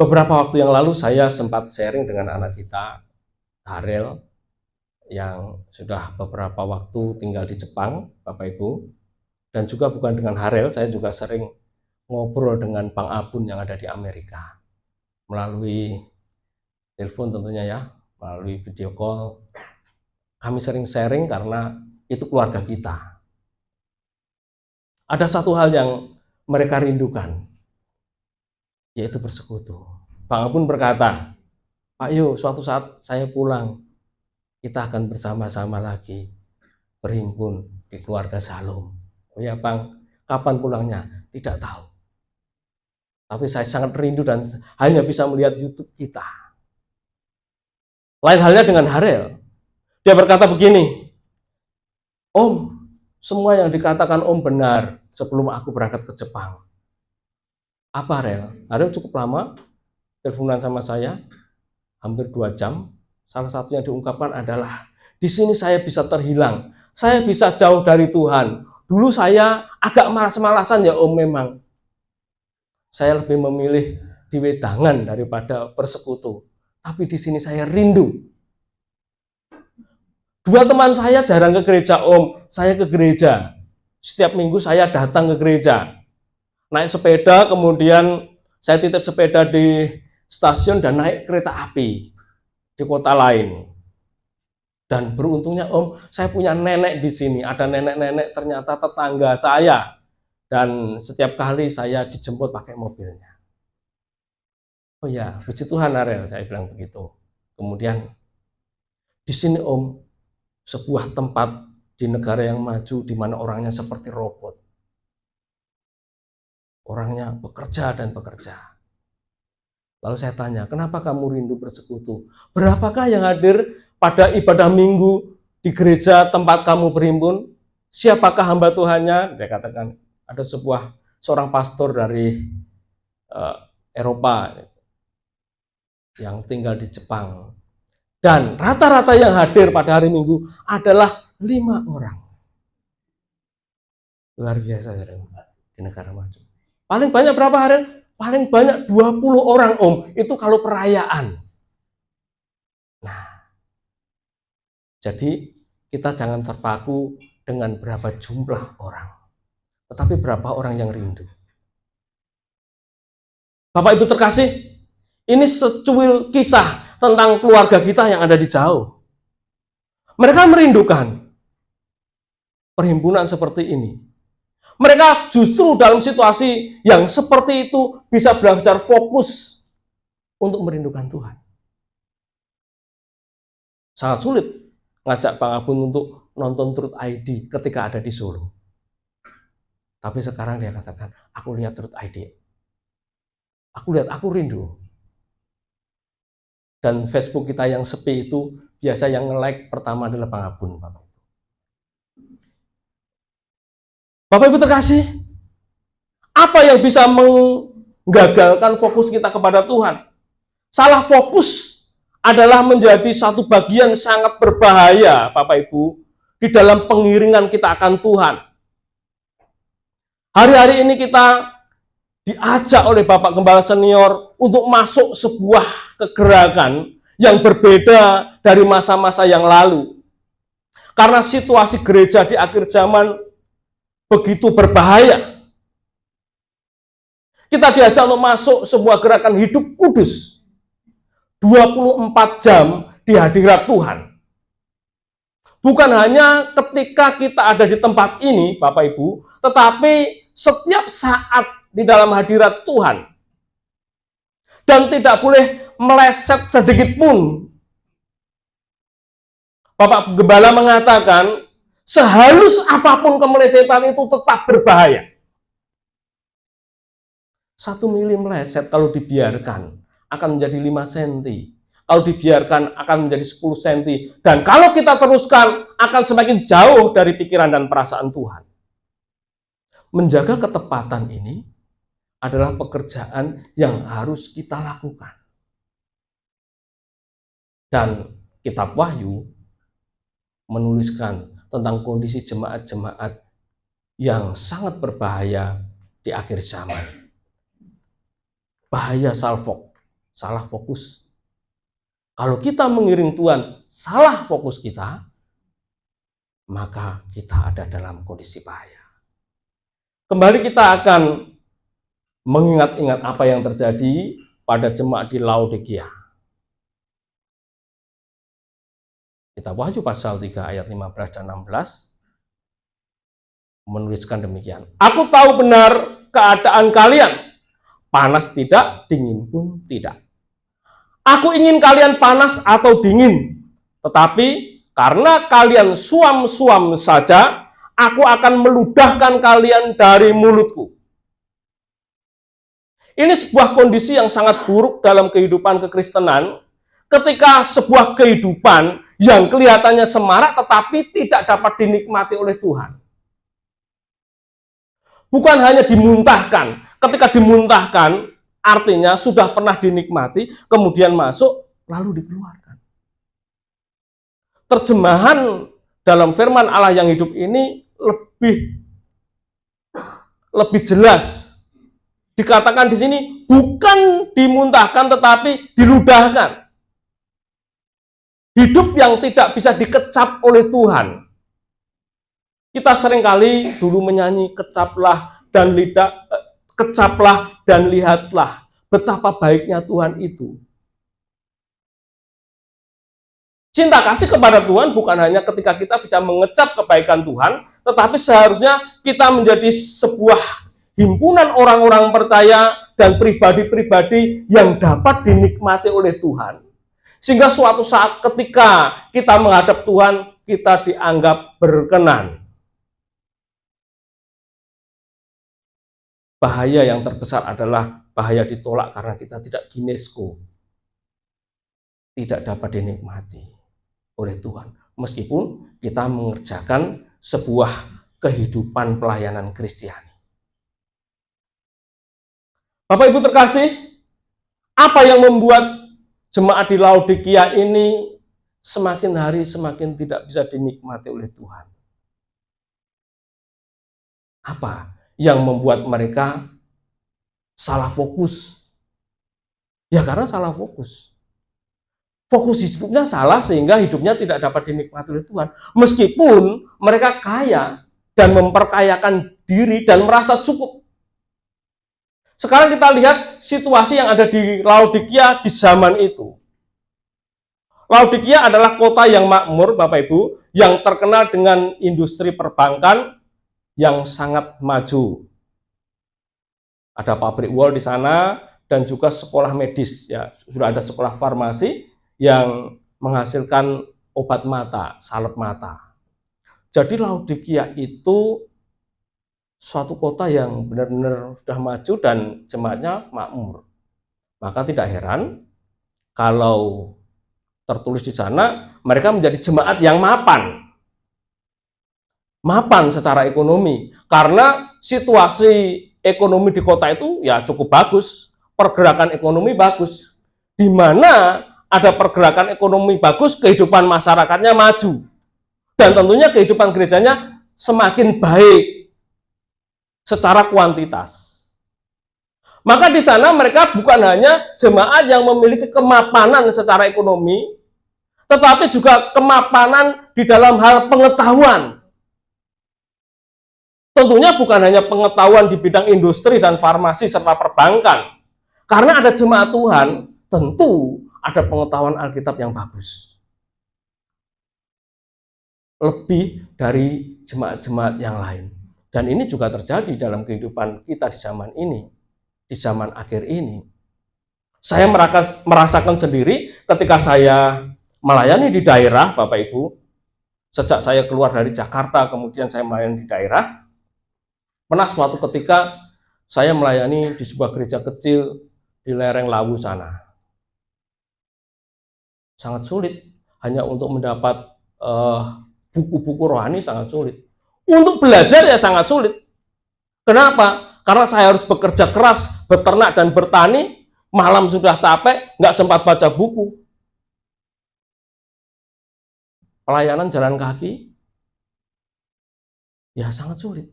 Beberapa waktu yang lalu saya sempat sharing dengan anak kita, Harel, yang sudah beberapa waktu tinggal di Jepang, Bapak Ibu. Dan juga bukan dengan Harel, saya juga sering ngobrol dengan Bang Abun yang ada di Amerika. Melalui telepon tentunya ya, melalui video call. Kami sering sharing karena itu keluarga kita. Ada satu hal yang mereka rindukan, yaitu bersekutu. Bang Abun berkata, Pak Yo, suatu saat saya pulang, kita akan bersama-sama lagi berhimpun di keluarga Shalom. Oh ya Bang, kapan pulangnya? Tidak tahu. Tapi saya sangat rindu dan hanya bisa melihat YouTube kita. Lain halnya dengan Harel. Dia berkata begini, Om, semua yang dikatakan Om benar sebelum aku berangkat ke Jepang. Apa Harel? Harel cukup lama teleponan sama saya, hampir 2 jam. Salah satu yang diungkapkan adalah, di sini saya bisa terhilang, saya bisa jauh dari Tuhan. Dulu saya agak malas-malasan ya Om memang. Saya lebih memilih di wedangan daripada bersekutu. Tapi di sini saya rindu. Dua teman saya jarang ke gereja Om, saya ke gereja. Setiap minggu saya datang ke gereja. Naik sepeda, kemudian saya titip sepeda di stasiun dan naik kereta api di kota lain. Dan beruntungnya Om, saya punya nenek di sini. Ada nenek-nenek ternyata tetangga saya. Dan setiap kali saya dijemput pakai mobilnya. Oh ya, puji Tuhan Ariel, saya bilang begitu. Kemudian di sini Om, sebuah tempat di negara yang maju di mana orangnya seperti robot. Orangnya bekerja dan bekerja. Lalu saya tanya, kenapa kamu rindu bersekutu? Berapakah yang hadir pada ibadah minggu di gereja tempat kamu berhimpun? Siapakah hamba Tuhannya? Dia katakan, ada seorang pastor dari Eropa yang tinggal di Jepang. Dan rata-rata yang hadir pada hari Minggu adalah 5 orang. Luar biasa ya di negara maju. Paling banyak berapa hari? Paling banyak 20 orang Om. Itu kalau perayaan. Nah, jadi kita jangan terpaku dengan berapa jumlah orang. Tetapi berapa orang yang rindu. Bapak Ibu terkasih, ini secuil kisah tentang keluarga kita yang ada di jauh. Mereka merindukan perhimpunan seperti ini. Mereka justru dalam situasi yang seperti itu bisa belajar fokus untuk merindukan Tuhan. Sangat sulit ngajak Bang Abun untuk nonton Truth ID ketika ada di Solo. Tapi sekarang dia katakan, aku lihat Truth ID. Aku rindu. Dan Facebook kita yang sepi itu, biasa yang nge-like pertama adalah Bang Abun. Bapak Ibu terkasih, apa yang bisa menggagalkan fokus kita kepada Tuhan? Salah fokus adalah menjadi satu bagian sangat berbahaya, Bapak Ibu, di dalam pengiringan kita akan Tuhan. Hari-hari ini kita diajak oleh Bapak Gembala Senior untuk masuk sebuah kegerakan yang berbeda dari masa-masa yang lalu. Karena situasi gereja di akhir zaman begitu berbahaya. Kita diajak untuk masuk sebuah gerakan hidup kudus. 24 jam di hadirat Tuhan. Bukan hanya ketika kita ada di tempat ini, Bapak Ibu, tetapi setiap saat di dalam hadirat Tuhan. Dan tidak boleh meleset sedikit pun. Bapak Gembala mengatakan, sehalus apapun kemelesetan itu tetap berbahaya. 1 mili meleset kalau dibiarkan akan menjadi 5 cm. Kalau dibiarkan akan menjadi 10 cm. Dan kalau kita teruskan akan semakin jauh dari pikiran dan perasaan Tuhan. Menjaga ketepatan ini adalah pekerjaan yang harus kita lakukan. Dan kitab Wahyu menuliskan tentang kondisi jemaat-jemaat yang sangat berbahaya di akhir zaman. Bahaya salfok. salah fokus. Kalau kita mengiring Tuhan, salah fokus kita, maka kita ada dalam kondisi bahaya. Kembali kita akan mengingat-ingat apa yang terjadi pada jemaat di Laodikia. Kita Wahyu pasal 3 ayat 15 dan 16 menuliskan demikian. Aku tahu benar keadaan kalian, panas tidak, dingin pun tidak. Aku ingin kalian panas atau dingin, tetapi karena kalian suam-suam saja, aku akan meludahkan kalian dari mulutku. Ini sebuah kondisi yang sangat buruk dalam kehidupan kekristenan, ketika sebuah kehidupan yang kelihatannya semarak tetapi tidak dapat dinikmati oleh Tuhan. Bukan hanya dimuntahkan, ketika dimuntahkan artinya sudah pernah dinikmati, kemudian masuk, lalu dikeluarkan. Terjemahan dalam firman Allah yang hidup ini lebih jelas. Dikatakan di sini bukan dimuntahkan tetapi diludahkan. Hidup yang tidak bisa dikecap oleh Tuhan. Kita seringkali dulu menyanyi kecaplah dan lihatlah betapa baiknya Tuhan itu. Cinta kasih kepada Tuhan bukan hanya ketika kita bisa mengecap kebaikan Tuhan, tetapi seharusnya kita menjadi sebuah himpunan orang-orang percaya dan pribadi-pribadi yang dapat dinikmati oleh Tuhan. Sehingga suatu saat ketika kita menghadap Tuhan, kita dianggap berkenan. Bahaya yang terbesar adalah bahaya ditolak karena kita tidak ginesko. Tidak dapat dinikmati oleh Tuhan. Meskipun kita mengerjakan sebuah kehidupan pelayanan Kristiani. Bapak Ibu terkasih, apa yang membuat jemaat di Laodikia ini semakin hari semakin tidak bisa dinikmati oleh Tuhan? Apa yang membuat mereka salah fokus? Ya karena salah fokus. Fokus hidupnya salah sehingga hidupnya tidak dapat dinikmati oleh Tuhan. Meskipun mereka kaya dan memperkayakan diri dan merasa cukup. Sekarang kita lihat situasi yang ada di Laodikia di zaman itu. Laodikia adalah kota yang makmur, Bapak Ibu, yang terkenal dengan industri perbankan yang sangat maju. Ada pabrik wol di sana dan juga sekolah medis, ya sudah ada sekolah farmasi yang menghasilkan obat mata, salep mata. Jadi Laodikia itu suatu kota yang benar-benar sudah maju dan jemaatnya makmur. Maka tidak heran kalau tertulis di sana mereka menjadi jemaat yang mapan. Mapan secara ekonomi, karena situasi ekonomi di kota itu ya cukup bagus, pergerakan ekonomi bagus. Di mana ada pergerakan ekonomi bagus, kehidupan masyarakatnya maju. Dan tentunya kehidupan gerejanya semakin baik secara kuantitas. Maka di sana mereka bukan hanya jemaat yang memiliki kemapanan secara ekonomi, tetapi juga kemapanan di dalam hal pengetahuan. Tentunya bukan hanya pengetahuan di bidang industri dan farmasi serta perbankan. Karena ada jemaat Tuhan, tentu ada pengetahuan Alkitab yang bagus. Lebih dari jemaat-jemaat yang lain. Dan ini juga terjadi dalam kehidupan kita di zaman ini. Di zaman akhir ini. Saya merasakan sendiri ketika saya melayani di daerah, Bapak Ibu. Sejak saya keluar dari Jakarta, kemudian saya melayani di daerah. Pernah suatu ketika saya melayani di sebuah gereja kecil di lereng Lawu sana. Sangat sulit, hanya untuk mendapat buku-buku rohani sangat sulit. Untuk belajar ya sangat sulit. Kenapa? Karena saya harus bekerja keras, beternak dan bertani, malam sudah capek, nggak sempat baca buku. Pelayanan jalan kaki, ya sangat sulit.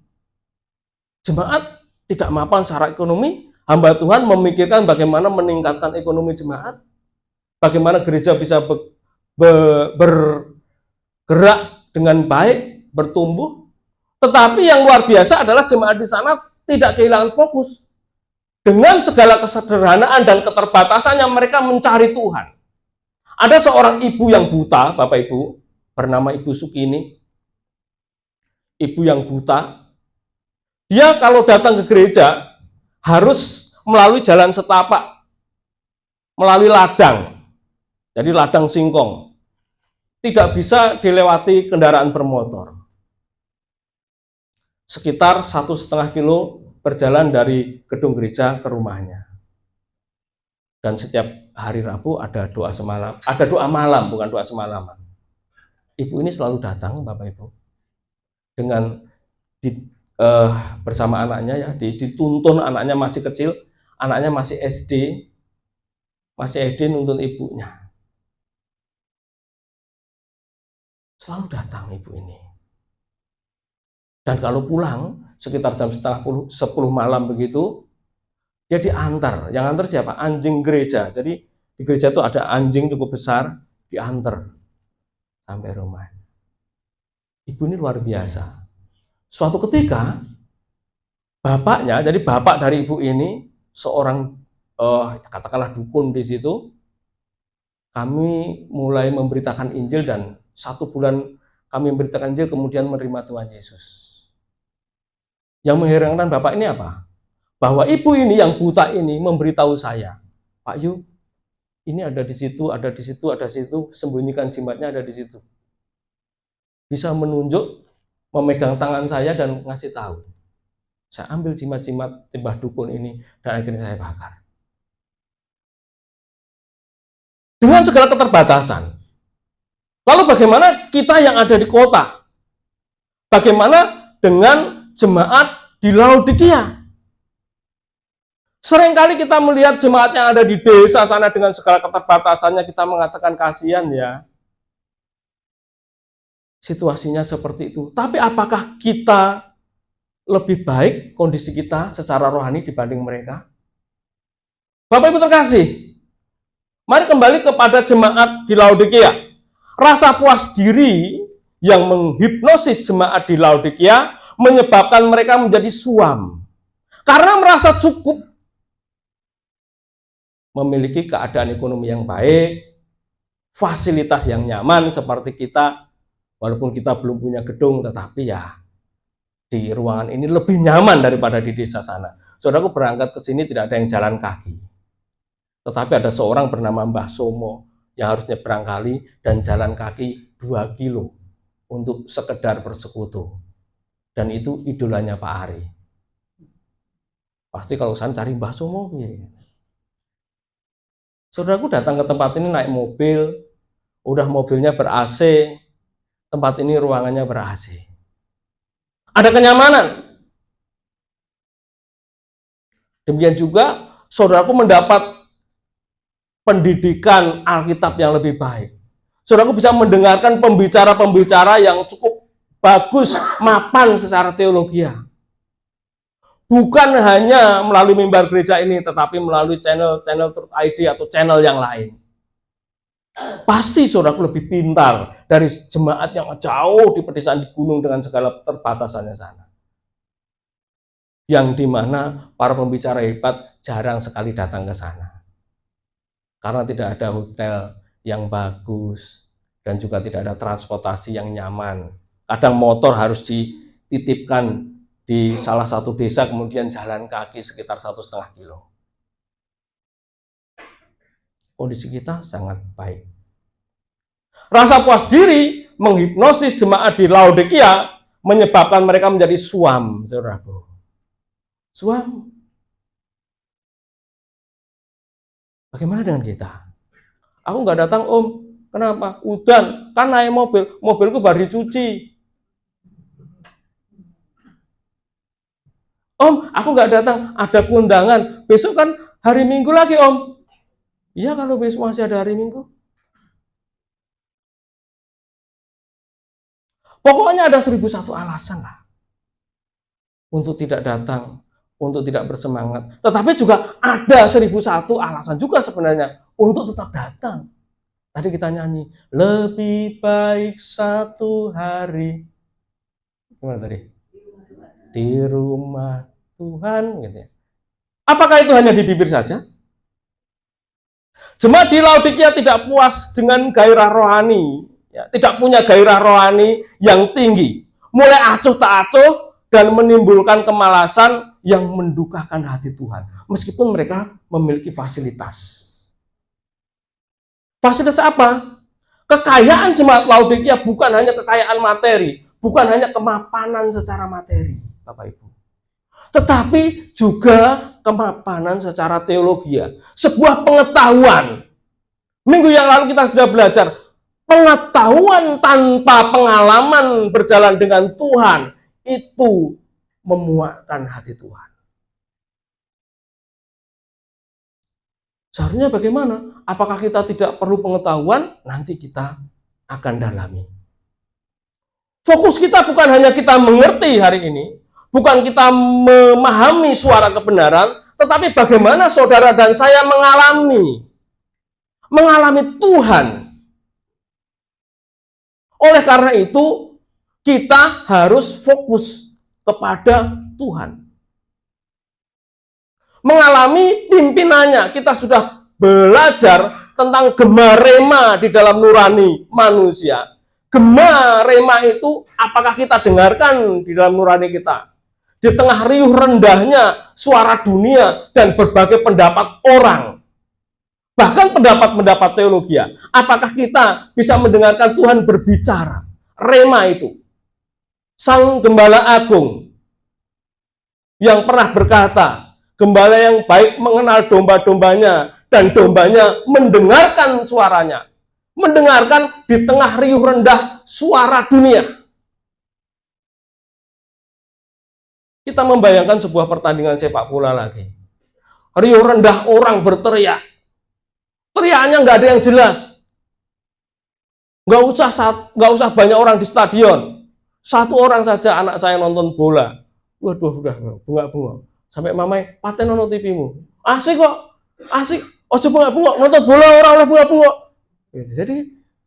Jemaat tidak mapan secara ekonomi, Hamba Tuhan memikirkan bagaimana meningkatkan ekonomi jemaat, bagaimana gereja bisa bergerak dengan baik, bertumbuh. Tetapi yang luar biasa adalah jemaat di sana tidak kehilangan fokus. Dengan segala kesederhanaan dan keterbatasannya mereka mencari Tuhan. Ada seorang ibu yang buta, Bapak Ibu, bernama Ibu Sukini. Ibu yang buta. Dia kalau datang ke gereja harus melalui jalan setapak, melalui ladang. Jadi ladang singkong. Tidak bisa dilewati kendaraan bermotor. Sekitar 1,5 kilo berjalan dari gedung gereja ke rumahnya. Dan setiap hari Rabu ada doa semalam, ada doa malam, bukan doa semalaman. Ibu ini selalu datang, Bapak Ibu, dengan bersama anaknya ya, dituntun, anaknya masih kecil, anaknya masih SD nuntun ibunya. Selalu datang ibu ini. Dan kalau pulang sekitar jam 9:30, 10 malam begitu, dia diantar. Yang antar siapa? Anjing gereja. Jadi di gereja itu ada anjing cukup besar, diantar sampai rumah. Ibu ini luar biasa. Suatu ketika bapaknya, jadi bapak dari ibu ini seorang katakanlah dukun di situ. Kami mulai memberitakan Injil dan 1 bulan kami memberitakan Injil kemudian menerima Tuhan Yesus. Yang mengherankan bapak ini apa? Bahwa ibu ini yang buta ini memberitahu saya, Pak Yu, ini ada di situ, ada di situ, ada di situ, sembunyikan jimatnya ada di situ. Bisa menunjuk, memegang tangan saya dan ngasih tahu. Saya ambil jimat-jimat timbah dukun ini dan akhirnya saya bakar. Dengan segala keterbatasan. Lalu bagaimana kita yang ada di kota? Bagaimana dengan jemaat di Laodikia? Seringkali kita melihat jemaat yang ada di desa sana dengan segala keterbatasannya, kita mengatakan kasihan ya. Situasinya seperti itu. Tapi apakah kita lebih baik kondisi kita secara rohani dibanding mereka? Bapak Ibu terkasih, mari kembali kepada jemaat di Laodikia. Rasa puas diri yang menghipnosis jemaat di Laodikia menyebabkan mereka menjadi suam. Karena merasa cukup memiliki keadaan ekonomi yang baik, fasilitas yang nyaman seperti kita, walaupun kita belum punya gedung, tetapi ya di ruangan ini lebih nyaman daripada di desa sana. Saudaraku berangkat ke sini tidak ada yang jalan kaki. Tetapi ada seorang bernama Mbah Somo yang harus nyebrang kali dan jalan kaki 2 kilo untuk sekedar bersekutu. Dan itu idolanya Pak Ari. Pasti kalau saya cari Mbah Somo, ya. Saudaraku datang ke tempat ini naik mobil, udah mobilnya ber-AC, tempat ini ruangannya ber-AC. Ada kenyamanan. Demikian juga saudaraku mendapat pendidikan Alkitab yang lebih baik. Saudaraku bisa mendengarkan pembicara-pembicara yang cukup bagus, mapan secara teologi. Bukan hanya melalui mimbar gereja ini, tetapi melalui channel Truth ID atau channel yang lain. Pasti saudaraku lebih pintar dari jemaat yang jauh di pedesaan di gunung dengan segala keterbatasannya sana. Yang dimana para pembicara hebat jarang sekali datang ke sana. Karena tidak ada hotel yang bagus dan juga tidak ada transportasi yang nyaman. Kadang motor harus dititipkan di salah satu desa, kemudian jalan kaki sekitar 1,5 kilo. Kondisi kita sangat baik. Rasa puas diri menghipnosis jemaat di Laodikia menyebabkan mereka menjadi suam, saudaraku. Suam. Bagaimana dengan kita? Aku nggak datang, Om. Kenapa? Udan, kan naik mobil. Mobilku baru dicuci. Om, aku nggak datang. Ada kondangan. Besok kan hari Minggu lagi, Om. Iya, kalau besok masih ada hari Minggu. Pokoknya ada 1001 alasan lah untuk tidak datang, untuk tidak bersemangat. Tetapi juga ada 1001 alasan juga sebenarnya untuk tetap datang. Tadi kita nyanyi, lebih baik satu hari. Gimana tadi? Di rumah Tuhan. Gitu ya. Apakah itu hanya di bibir saja? Jemaat di Laodikia tidak puas dengan gairah rohani. Ya, tidak punya gairah rohani yang tinggi. Mulai acuh tak acuh dan menimbulkan kemalasan yang mendukakan hati Tuhan. Meskipun mereka memiliki fasilitas. Fasilitas apa? Kekayaan jemaat Laodikia bukan hanya kekayaan materi, bukan hanya kemapanan secara materi, Bapak Ibu. Tetapi juga kemapanan secara teologi. Sebuah pengetahuan. Minggu yang lalu kita sudah belajar, pengetahuan tanpa pengalaman berjalan dengan Tuhan itu memuakkan hati Tuhan. Seharusnya bagaimana? Apakah kita tidak perlu pengetahuan? Nanti kita akan dalami. Fokus kita bukan hanya kita mengerti hari ini, bukan kita memahami suara kebenaran, tetapi bagaimana saudara dan saya mengalami Tuhan. Oleh karena itu, kita harus fokus kepada Tuhan. Mengalami pimpinannya, kita sudah belajar tentang gema rema di dalam nurani manusia. Gema rema itu apakah kita dengarkan di dalam nurani kita? Di tengah riuh rendahnya suara dunia dan berbagai pendapat orang. Bahkan pendapat-pendapat teologi. Apakah kita bisa mendengarkan Tuhan berbicara? Rema itu. Sang Gembala Agung yang pernah berkata, gembala yang baik mengenal domba-dombanya, dan dombanya mendengarkan suaranya. Mendengarkan di tengah riuh rendah suara dunia. Kita membayangkan sebuah pertandingan sepak bola lagi. Riuh rendah orang berteriak. Teriakannya nggak ada yang jelas. Nggak usah banyak orang di stadion. Satu orang saja anak saya nonton bola. Waduh, udah bengak-bengok. Sampai mamai, paten nonton TV-mu. Asik kok, asik. Ojo bengak-bengok, nonton bola orang oleh bengak-bengok. Jadi,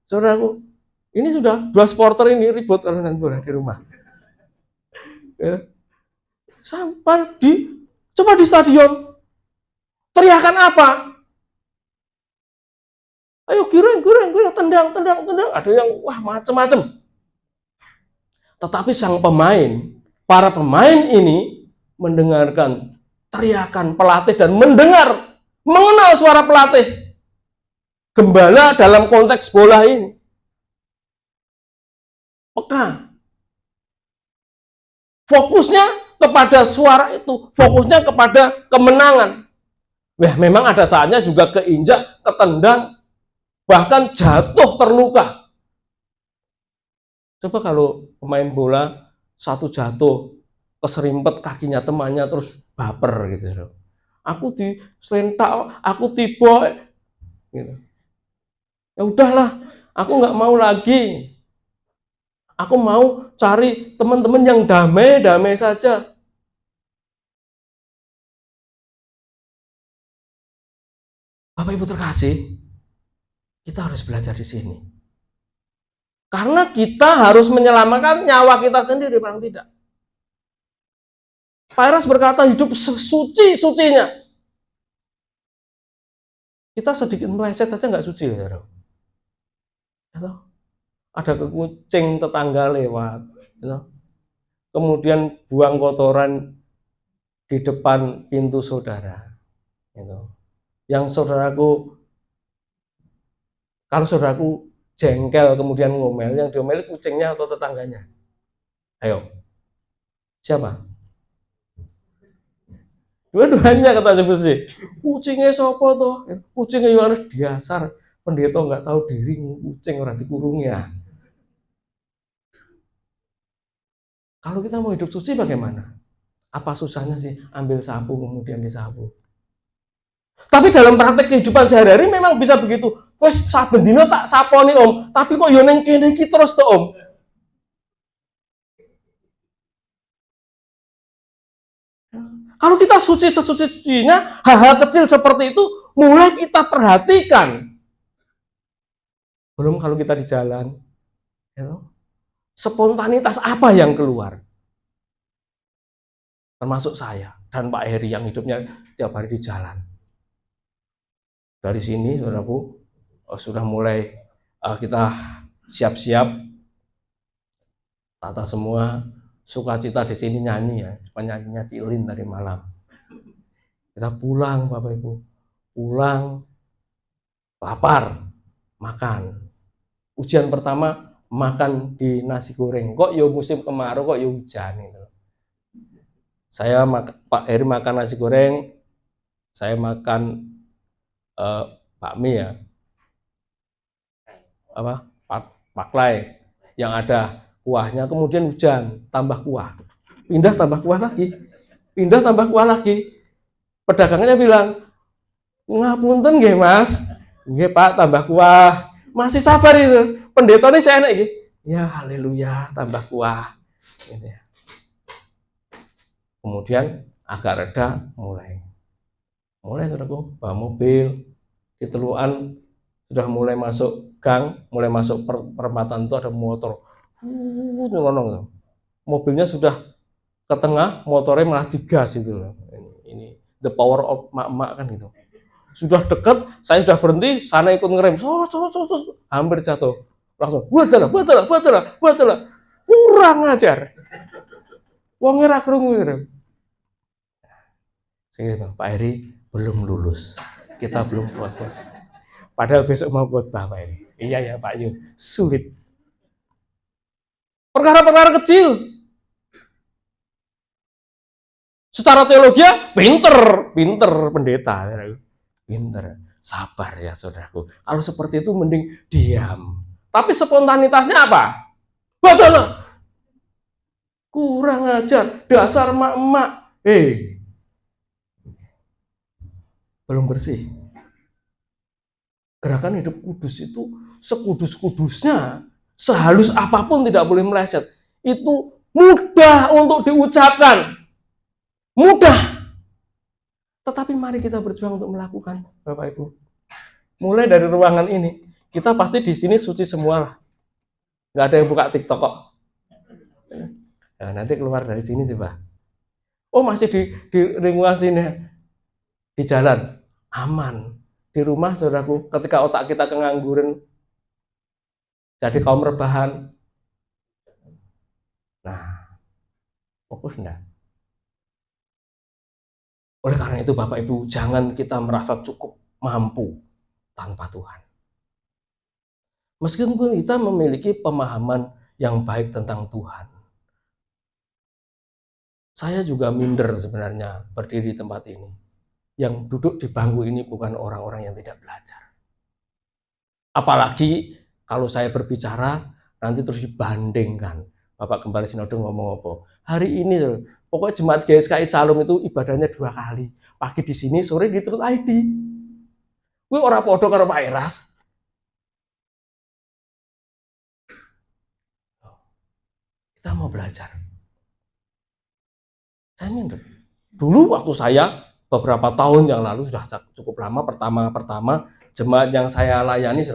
saudaraku, ini sudah dua supporter ini ribut kalau nonton bola di rumah. Ya. Sampai coba di stadion. Teriakan apa? Ayo giring, tendang. Ada yang wah macam-macam. Tetapi sang pemain, para pemain ini mendengarkan teriakan pelatih dan mengenal suara pelatih. Gembala dalam konteks bola ini. Peka. Fokusnya kepada suara itu, fokusnya kepada kemenangan. Wah, memang ada saatnya juga keinjak, ketendang, bahkan jatuh terluka. Coba kalau pemain bola satu jatuh, keserimpet kakinya temannya terus baper gitu. Aku diselentak, aku tiba gitu. Ya udahlah, aku nggak mau lagi. Aku mau cari teman-teman yang damai saja. Bapak Ibu terkasih, kita harus belajar di sini. Karena kita harus menyelamatkan nyawa kita sendiri, paling tidak. Pairus berkata hidup sesuci-sucinya. Kita sedikit meleset saja nggak suci, ya. Ada kucing tetangga lewat, ya. Kemudian buang kotoran di depan pintu saudara. Gitu. Yang saudaraku, kalau saudaraku jengkel kemudian ngomel, yang diomeli kucingnya atau tetangganya? Ayo, siapa? Dua-duanya kata Jebus. Kucingnya sopo toh? Kucingnya Yohanes dasar pendeta nggak tahu diri, kucing orang dikurungi ya. Kalau kita mau hidup suci bagaimana? Apa susahnya sih ambil sapu kemudian disapu? Tapi dalam praktek kehidupan sehari-hari memang bisa begitu. Wes saben dina tak saponi Om, tapi kok yo ning kene iki terus to Om. Kalau kita suci sesuci-sucinya, hal-hal kecil seperti itu mulai kita perhatikan. Belum kalau kita di jalan, spontanitas apa yang keluar? Termasuk saya dan Pak Heri yang hidupnya tiap hari di jalan. Dari sini, saudaraku, sudah mulai kita siap-siap, tata semua, sukacita di sini nyanyi ya, penyanyinya Cilin tadi malam. Kita pulang, Bapak Ibu, pulang, lapar, makan. Ujian pertama makan di nasi goreng. Kok ya musim kemarau, kok ya hujan itu. Saya Pak Heri makan nasi goreng, saya makan bakmi ya, paklay yang ada kuahnya, kemudian hujan, tambah kuah, pindah tambah kuah lagi, pindah tambah kuah lagi. Pedagangnya bilang, ngapunten nggih Mas, nggih Pak, tambah kuah, masih sabar itu. Pendeta ini saya enak gitu, ya haleluya, tambah kuah. Gitu ya. Kemudian agak reda, mulai saudaraku, bawa mobil, di Teluan sudah mulai masuk gang, mulai masuk perempatan itu ada motor, mobilnya sudah ke tengah, motornya malah digas itu. Ini the power of mak-mak kan gitu. Sudah dekat, saya sudah berhenti, sana ikut ngerem, hampir jatuh, langsung, buat salah, kurang ajar, wong ngerak ngerem. Pak Heri belum lulus, kita belum fokus. Padahal besok mau buat Pak Heri. Iya ya Pak Yu, sulit. Perkara-perkara kecil. Secara teologi pinter pendeta, pinter. Sabar ya saudaraku. Kalau seperti itu mending diam. Tapi spontanitasnya apa? Betul. Kurang ajar, dasar emak-emak. Belum bersih. Gerakan hidup kudus itu sekudus-kudusnya, sehalus apapun tidak boleh meleset. Itu mudah untuk diucapkan. Mudah. Tetapi mari kita berjuang untuk melakukan, Bapak Ibu. Mulai dari ruangan ini, kita pasti di sini suci semua lah. Nggak ada yang buka TikTok kok. Nah, nanti keluar dari sini coba. Oh masih di lingkungan sini. Di jalan, aman. Di rumah, saudaraku, ketika otak kita kengangguran, jadi kaum rebahan. Nah, fokus enggak? Oleh karena itu, Bapak Ibu, jangan kita merasa cukup mampu tanpa Tuhan. Meskipun kita memiliki pemahaman yang baik tentang Tuhan. Saya juga minder sebenarnya berdiri di tempat ini. Yang duduk di bangku ini bukan orang-orang yang tidak belajar. Apalagi kalau saya berbicara nanti terus dibandingkan. Bapak Gembala Sinode ngomong apa? Hari ini pokoknya jemaat GSKI Salum itu ibadahnya 2 kali. Pagi di sini, sore di Truth ID. Kuwi ora padha karo Pak Eras. Kita mau belajar. Saya minder. Dulu waktu saya beberapa tahun yang lalu, sudah cukup lama, pertama jemaat yang saya layani,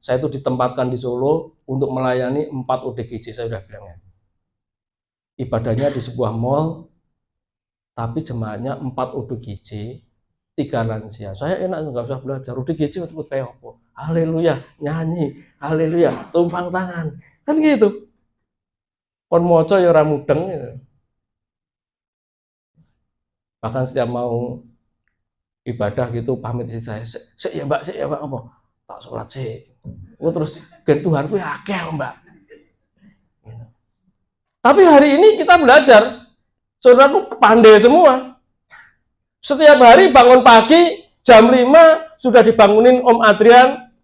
saya itu ditempatkan di Solo untuk melayani 4 ODGJ, saya sudah bilang ya. Ibadahnya di sebuah mall, tapi jemaatnya 4 ODGJ, 3 lansia. Saya enak, nggak usah belajar. ODGJ untuk apa? Haleluya, nyanyi, haleluya, tumpang tangan, kan gitu. Kon moco ya ora mudeng gitu. Bahkan setiap mau ibadah gitu pamit istri saya, ya mbak apa? Tak sholat sih. Terus gen Tuhanku ya akeh mbak. Tapi hari ini kita belajar, saudaraku pandai semua. Setiap hari bangun pagi jam 5 sudah dibangunin Om Adrian.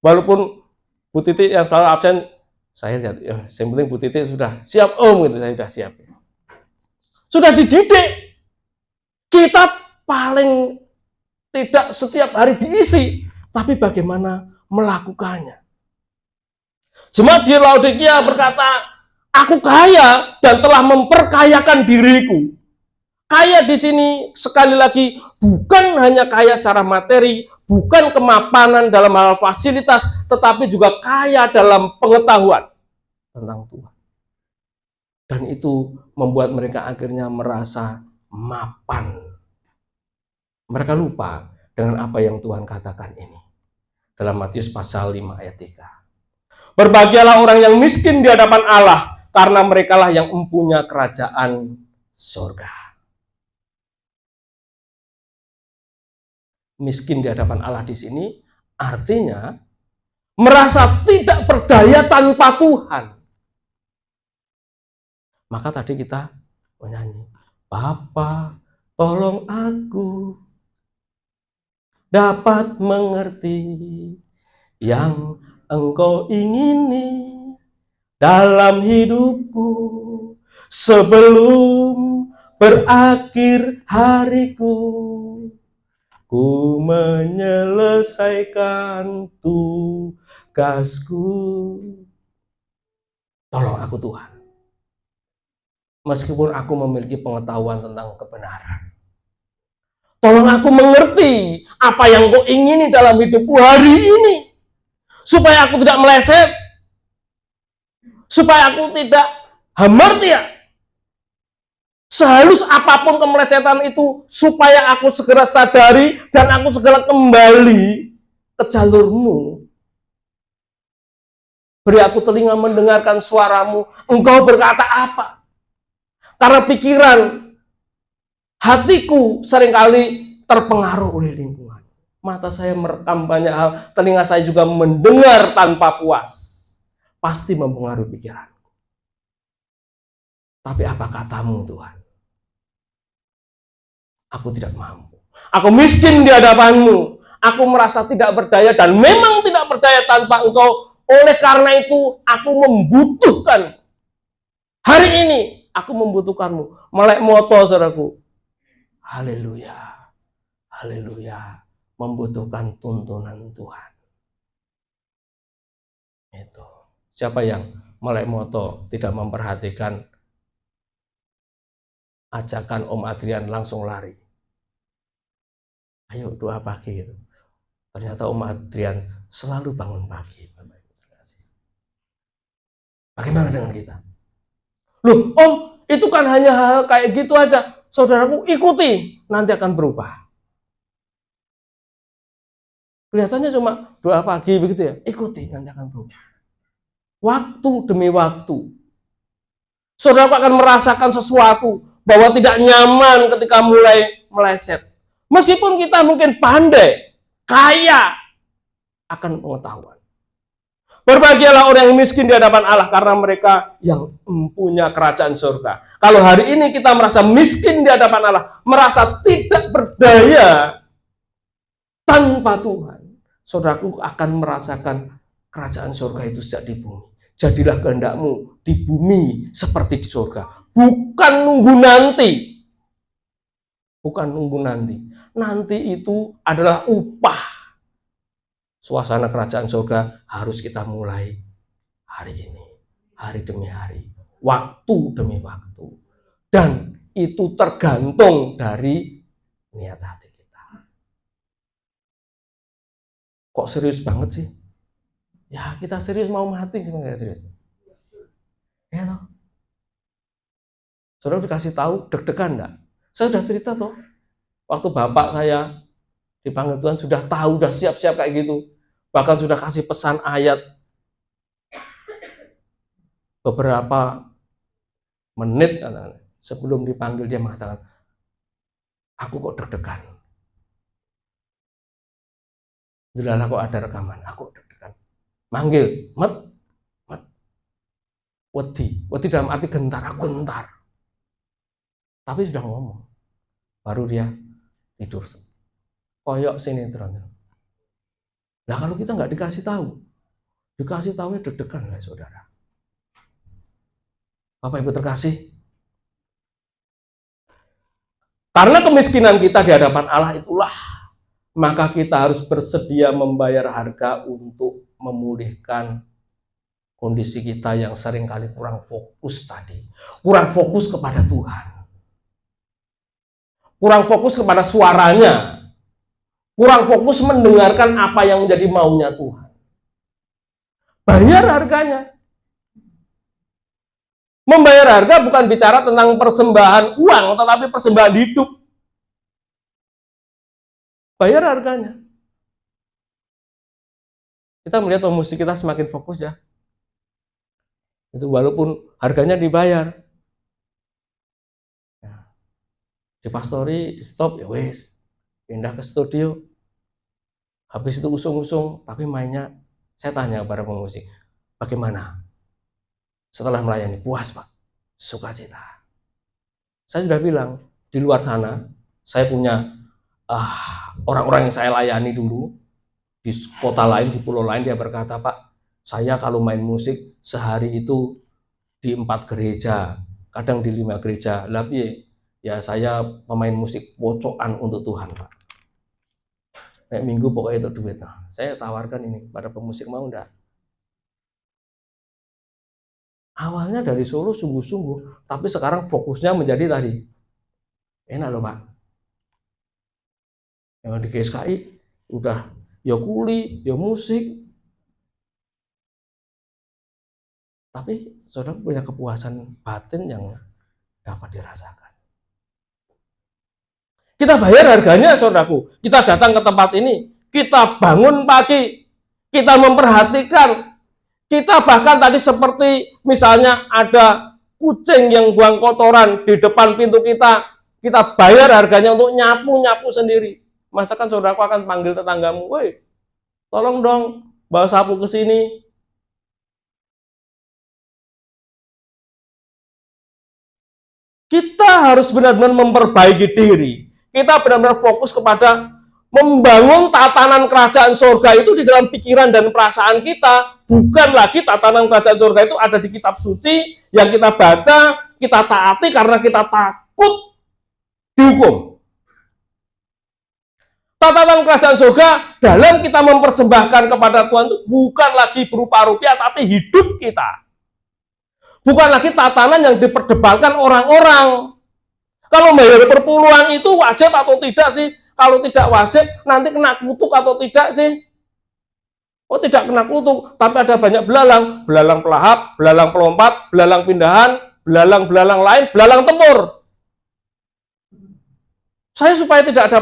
Walaupun Bu Titi yang selalu absen, saya lihat ya, yang penting Bu Titi sudah siap Om gitu, saya sudah siap. Sudah dididik. Kita paling tidak setiap hari diisi, tapi bagaimana melakukannya. Jemaat di Laodikia berkata, aku kaya dan telah memperkayakan diriku. Kaya di sini sekali lagi bukan hanya kaya secara materi, bukan kemapanan dalam hal fasilitas, tetapi juga kaya dalam pengetahuan tentang Tuhan. Dan itu membuat mereka akhirnya merasa mapan. Mereka lupa dengan apa yang Tuhan katakan ini. Dalam Matius pasal 5 ayat 3. Berbahagialah orang yang miskin di hadapan Allah, karena merekalah yang mempunyai kerajaan surga. Miskin di hadapan Allah di sini artinya merasa tidak berdaya tanpa Tuhan. Maka tadi kita menyanyi, Bapa, tolong aku dapat mengerti yang Engkau ingini dalam hidupku sebelum berakhir hariku. Ku menyelesaikan tugasku. Tolong aku Tuhan. Meskipun aku memiliki pengetahuan tentang kebenaran. Tolong aku mengerti apa yang Kau ingini dalam hidupku hari ini. Supaya aku tidak meleset. Supaya aku tidak hamartia. Sehalus apapun kemelesetan itu, supaya aku segera sadari dan aku segera kembali ke jalurmu. Beri aku telinga mendengarkan suaramu. Engkau berkata apa? Karena pikiran hatiku seringkali terpengaruh oleh lingkungan. Mata saya merekam banyak hal, telinga saya juga mendengar tanpa puas. Pasti mempengaruhi pikiran. Tapi apa katamu Tuhan? Aku tidak mampu. Aku miskin di hadapanmu. Aku merasa tidak berdaya dan memang tidak berdaya tanpa Engkau. Oleh karena itu, aku membutuhkan. Hari ini, aku membutuhkanmu. Melek moto, saudaraku. Haleluya. Haleluya. Membutuhkan tuntunan Tuhan. Itu. Siapa yang melek moto tidak memperhatikan ajakan Om Adrian langsung lari. Ayo doa pagi itu. Ternyata Om Adrian selalu bangun pagi. Bagaimana dengan kita? Loh, Om, itu kan hanya hal kayak gitu aja. Saudaraku, ikuti. Nanti akan berubah. Kelihatannya cuma doa pagi begitu ya. Ikuti, nanti akan berubah. Waktu demi waktu. Saudaraku akan merasakan sesuatu bahwa tidak nyaman ketika mulai meleset. Meskipun kita mungkin pandai, kaya akan pengetahuan. Berbahagialah orang yang miskin di hadapan Allah karena mereka yang mempunyai kerajaan surga. Kalau hari ini kita merasa miskin di hadapan Allah, merasa tidak berdaya tanpa Tuhan, saudaraku akan merasakan kerajaan surga itu sejak di bumi. Jadilah kehendakmu di bumi seperti di surga. Bukan nunggu nanti. Bukan nunggu nanti. Nanti itu adalah upah. Suasana kerajaan surga harus kita mulai hari ini. Hari demi hari. Waktu demi waktu. Dan itu tergantung dari niat hati kita. Kok serius banget sih? Ya kita serius mau mati sih nggak serius. Ya toh. Saudara dikasih tahu deg-degan enggak? Saya sudah cerita toh. Waktu bapak saya dipanggil Tuhan sudah tahu, sudah siap-siap kayak gitu. Bahkan sudah kasih pesan ayat beberapa menit sebelum dipanggil dia mengatakan, aku kok deg-degan. Jelaslah kok ada rekaman, aku deg-degan. Manggil, met. Wedi dalam arti gentar, aku gentar. Tapi sudah ngomong. Baru dia tidur. Koyok sinetron. Nah kalau kita nggak dikasih tahu deg-degan lah saudara. Bapak Ibu terkasih. Karena kemiskinan kita di hadapan Allah itulah, maka kita harus bersedia membayar harga untuk memulihkan kondisi kita yang seringkali kurang fokus tadi. Kurang fokus kepada Tuhan. kurang fokus kepada suaranya, kurang fokus mendengarkan apa yang menjadi maunya Tuhan. Bayar harganya. Membayar harga bukan bicara tentang persembahan uang, tetapi persembahan hidup. Bayar harganya. Kita melihat pemusik kita semakin fokus ya. Itu walaupun harganya dibayar. Di pastori, di stop, ya wes. Pindah ke studio. Habis itu usung-usung, tapi mainnya, saya tanya kepada pemusik, bagaimana? Setelah melayani, puas Pak, sukacita. Saya sudah bilang, di luar sana, saya punya orang-orang yang saya layani dulu, di kota lain, di pulau lain, dia berkata, Pak, saya kalau main musik, sehari itu di 4 gereja, kadang di 5 gereja, tapi ya saya pemain musik pocokan untuk Tuhan Pak. Naik minggu pokoknya itu duit. Nah, saya tawarkan ini pada pemusik, mau enggak? Awalnya dari Solo sungguh-sungguh, tapi sekarang fokusnya menjadi tadi. Enak loh Pak. Yang di GSKI udah ya kuli, ya musik. Tapi saudara punya kepuasan batin yang dapat dirasakan. Kita bayar harganya saudaraku. Kita datang ke tempat ini, kita bangun pagi, kita memperhatikan. Kita bahkan tadi seperti misalnya ada kucing yang buang kotoran di depan pintu kita bayar harganya untuk nyapu sendiri. Masakan saudaraku akan panggil tetanggamu, woi, tolong dong bawa sapu ke sini. Kita harus benar-benar memperbaiki diri. Kita benar-benar fokus kepada membangun tatanan kerajaan surga itu di dalam pikiran dan perasaan kita. Bukan lagi tatanan kerajaan surga itu ada di kitab suci yang kita baca, kita taati karena kita takut dihukum. Tatanan kerajaan surga dalam kita mempersembahkan kepada Tuhan itu bukan lagi berupa rupiah, tapi hidup kita. Bukan lagi tatanan yang diperdebatkan orang-orang. Kalau bayar perpuluhan itu wajib atau tidak sih? Kalau tidak wajib, nanti kena kutuk atau tidak sih? Oh, tidak kena kutuk, tapi ada banyak belalang. Belalang pelahap, belalang pelompat, belalang pindahan, belalang-belalang lain, belalang tempur. Saya supaya tidak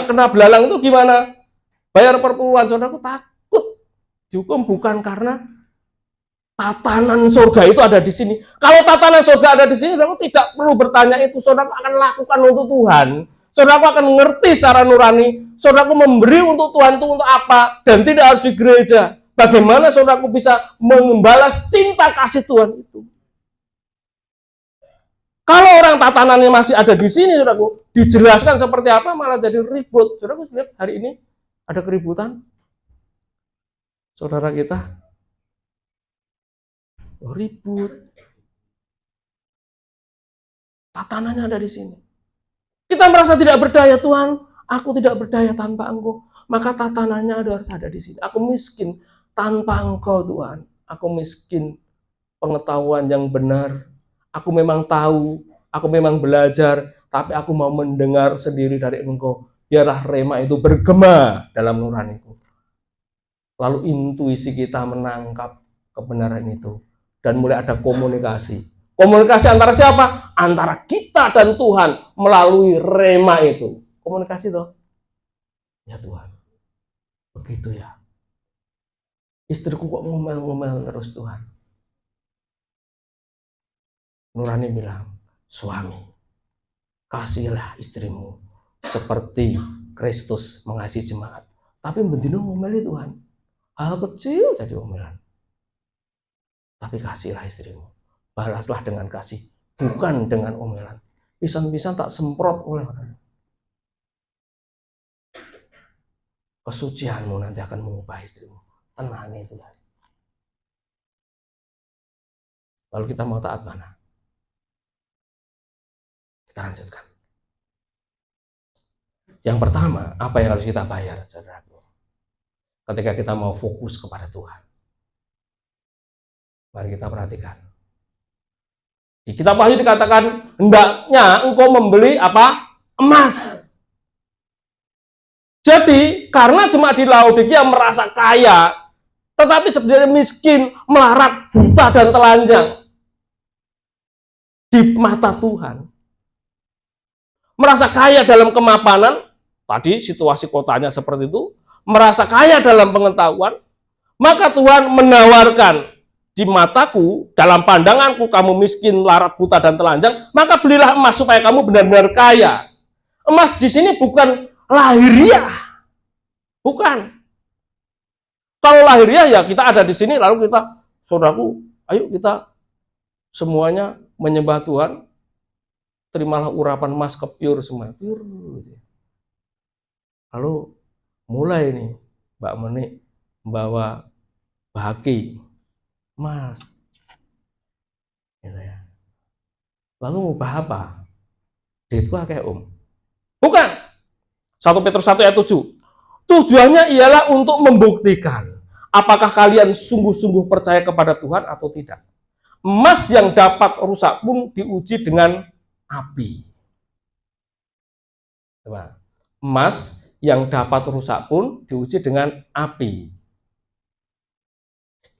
kena belalang itu gimana? Bayar perpuluhan, saudaraku takut dihukum bukan karena tatanan surga itu ada di sini. Kalau tatanan surga ada di sini, saudara tidak perlu bertanya itu. Saudara akan lakukan untuk Tuhan. Saudara akan mengerti secara nurani. Saudara memberi untuk Tuhan itu untuk apa? Dan tidak harus di gereja. Bagaimana saudara bisa membalas cinta kasih Tuhan itu? Kalau orang tatanannya masih ada di sini, saudara, dijelaskan seperti apa malah jadi ribut. Saudara lihat hari ini ada keributan. Saudara kita ribut. Tatanannya ada di sini. Kita merasa tidak berdaya, Tuhan. Aku tidak berdaya tanpa Engkau. Maka tatanannya harus ada di sini. Aku miskin tanpa Engkau, Tuhan. Aku miskin pengetahuan yang benar. Aku memang tahu, aku memang belajar, tapi aku mau mendengar sendiri dari Engkau. Biarlah rema itu bergema dalam nuraniku. Lalu intuisi kita menangkap kebenaran itu. Dan mulai ada komunikasi. Komunikasi antara siapa? Antara kita dan Tuhan melalui rema itu. Komunikasi toh. Ya Tuhan. Begitu ya. Istriku kok ngomel-ngomel terus Tuhan. Nurani bilang, suami, kasihilah istrimu seperti Kristus mengasihi jemaat. Tapi bendino ngomeli Tuhan. Hal kecil jadi omelan. Tapi kasihlah istrimu. Balaslah dengan kasih. Bukan dengan omelan. Pisan-pisan tak semprot oleh orang. Kesucianmu nanti akan mengubah istrimu. Tenang itu. Lalu kita mau taat mana? Kita lanjutkan. Yang pertama, apa yang harus kita bayar, saudaraku? Ketika kita mau fokus kepada Tuhan. Mari kita perhatikan. Di kitab Wahyu dikatakan, hendaknya engkau membeli apa? emas. Jadi karena jemaat di Laodikia merasa kaya, tetapi sebenarnya miskin, melarat, buta, dan telanjang di mata Tuhan. Merasa kaya dalam kemapanan, tadi situasi kotanya seperti itu, merasa kaya dalam pengetahuan, maka Tuhan menawarkan, di mataku, dalam pandanganku, kamu miskin, larat, buta, dan telanjang, maka belilah emas supaya kamu benar-benar kaya. Emas di sini bukan lahiriah, bukan. Kalau lahiriah ya kita ada di sini, lalu kita, saudaraku, ayo kita semuanya menyembah Tuhan, terimalah urapan emas kepiur semua, pure. Lalu mulai nih Mbak Meni membawa baki emas, gitu ya. Lalu ngubah apa? Duitku akeh bukan. 1 Petrus 1 ayat 7. Tujuannya ialah untuk membuktikan apakah kalian sungguh-sungguh percaya kepada Tuhan atau tidak. Emas yang dapat rusak pun diuji dengan api. Coba. Emas yang dapat rusak pun diuji dengan api.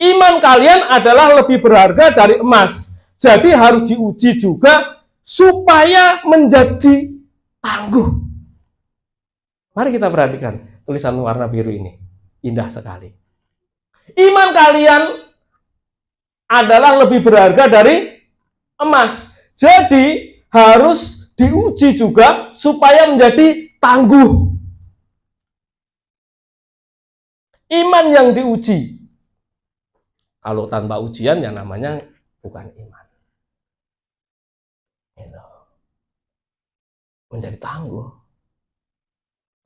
Iman kalian adalah lebih berharga dari emas. Jadi harus diuji juga supaya menjadi tangguh. Mari kita perhatikan tulisan warna biru ini. Indah sekali. Iman kalian adalah lebih berharga dari emas. Jadi harus diuji juga supaya menjadi tangguh. Iman yang diuji. Kalau tanpa ujian ya namanya bukan iman. Menjadi tangguh.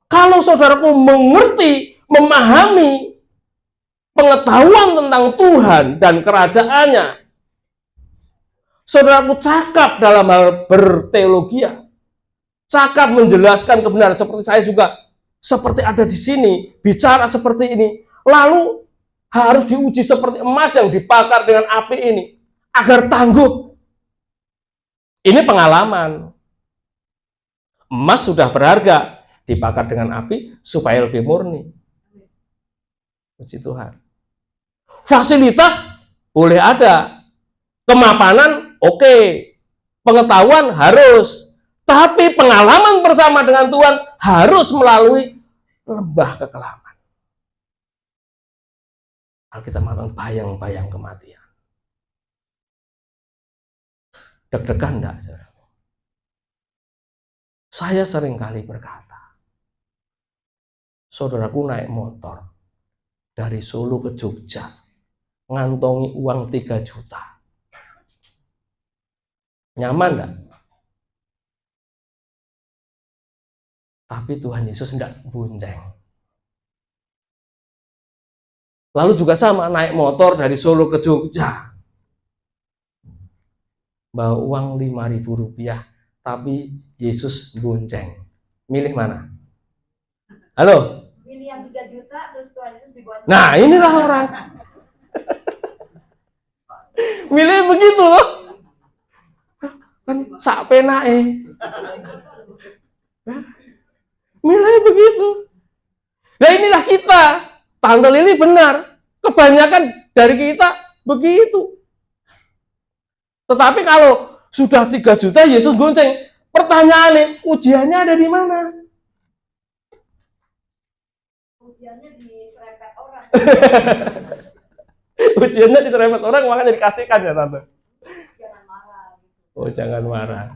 Kalau saudaraku mengerti, memahami pengetahuan tentang Tuhan dan kerajaannya, saudaraku cakap dalam hal berteologia, cakap menjelaskan kebenaran, seperti saya juga, seperti ada di sini, bicara seperti ini, lalu harus diuji seperti emas yang dibakar dengan api ini, agar tangguh. Ini pengalaman. Emas sudah berharga, dibakar dengan api supaya lebih murni. Puji Tuhan. Fasilitas boleh ada, kemapanan oke, pengetahuan harus, tapi pengalaman bersama dengan Tuhan harus melalui lembah kekelaman. Alkitab mengatakan bayang-bayang kematian. Deg-degan enggak, saudara? Saya sering kali berkata, saudaraku naik motor dari Solo ke Jogja, ngantongi uang 3 juta. Nyaman enggak? Tapi Tuhan Yesus enggak bonceng. Lalu juga sama, naik motor dari Solo ke Jogja, bawa uang 5.000 rupiah, tapi Yesus bonceng. Milih mana? Halo? Milih yang 3 juta, terus Tuhan Yesus dibonceng. Nah, inilah orang. Milih begitu loh. Kan sak penae. Milih begitu. Nah inilah kita. Tanggal ini benar. Kebanyakan dari kita begitu. Tetapi kalau sudah 3 juta Yesus gonceng, pertanyaannya, ujiannya ada di mana? Ujiannya diserempet orang. Ujiannya diserempet orang, makanya dikasihkan ya Tante. Jangan marah. Oh, jangan marah.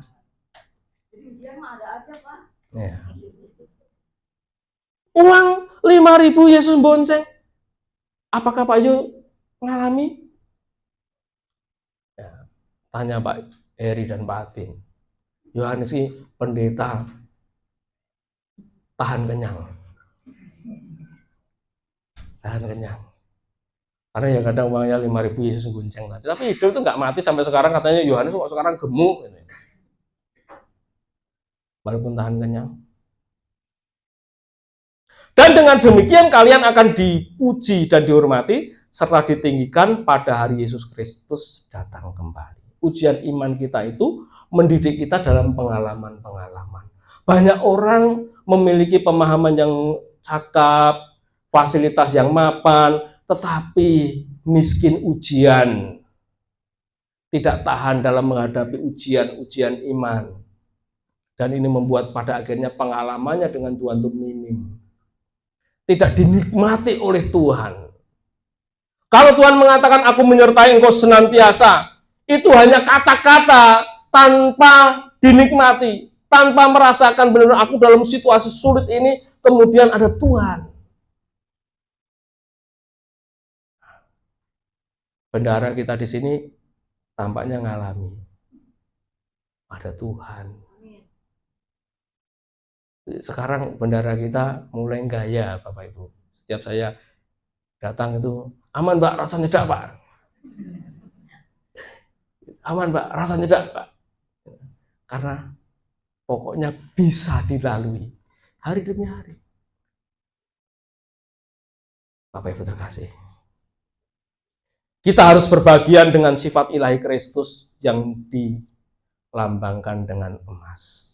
Jadi ujian mah ada aja, Pak. Ya. Uang 5.000 Yesus bonceng. Apakah Pak Yu ngalami? Ya. Tanya Pak Heri dan Pak Atin. Yohanes ini pendeta tahan kenyang. Tahan kenyang. Karena ya kadang uangnya 5.000 Yesus gonceng. Tapi hidup itu nggak mati sampai sekarang, katanya Yohanes kok sekarang gemuk. Walaupun tahan kenyang. Dan dengan demikian kalian akan dipuji dan dihormati serta ditinggikan pada hari Yesus Kristus datang kembali. Ujian iman kita itu mendidik kita dalam pengalaman-pengalaman. Banyak orang memiliki pemahaman yang cakap, fasilitas yang mapan, tetapi miskin ujian, tidak tahan dalam menghadapi ujian-ujian iman. Dan ini membuat pada akhirnya pengalamannya dengan Tuhan itu minim. Tidak dinikmati oleh Tuhan. Kalau Tuhan mengatakan aku menyertai engkau senantiasa, itu hanya kata-kata tanpa dinikmati, tanpa merasakan benar aku dalam situasi sulit ini, kemudian ada Tuhan. Bendahara kita di sini tampaknya ngalami ada Tuhan. Sekarang bendahara kita mulai gaya, Bapak Ibu. Setiap saya datang itu, aman Mbak, rasa nyedak Pak. Aman Mbak, rasa nyedak Pak. Karena pokoknya bisa dilalui hari demi hari. Bapak Ibu terkasih, kita harus berbagian dengan sifat ilahi Kristus yang dilambangkan dengan emas.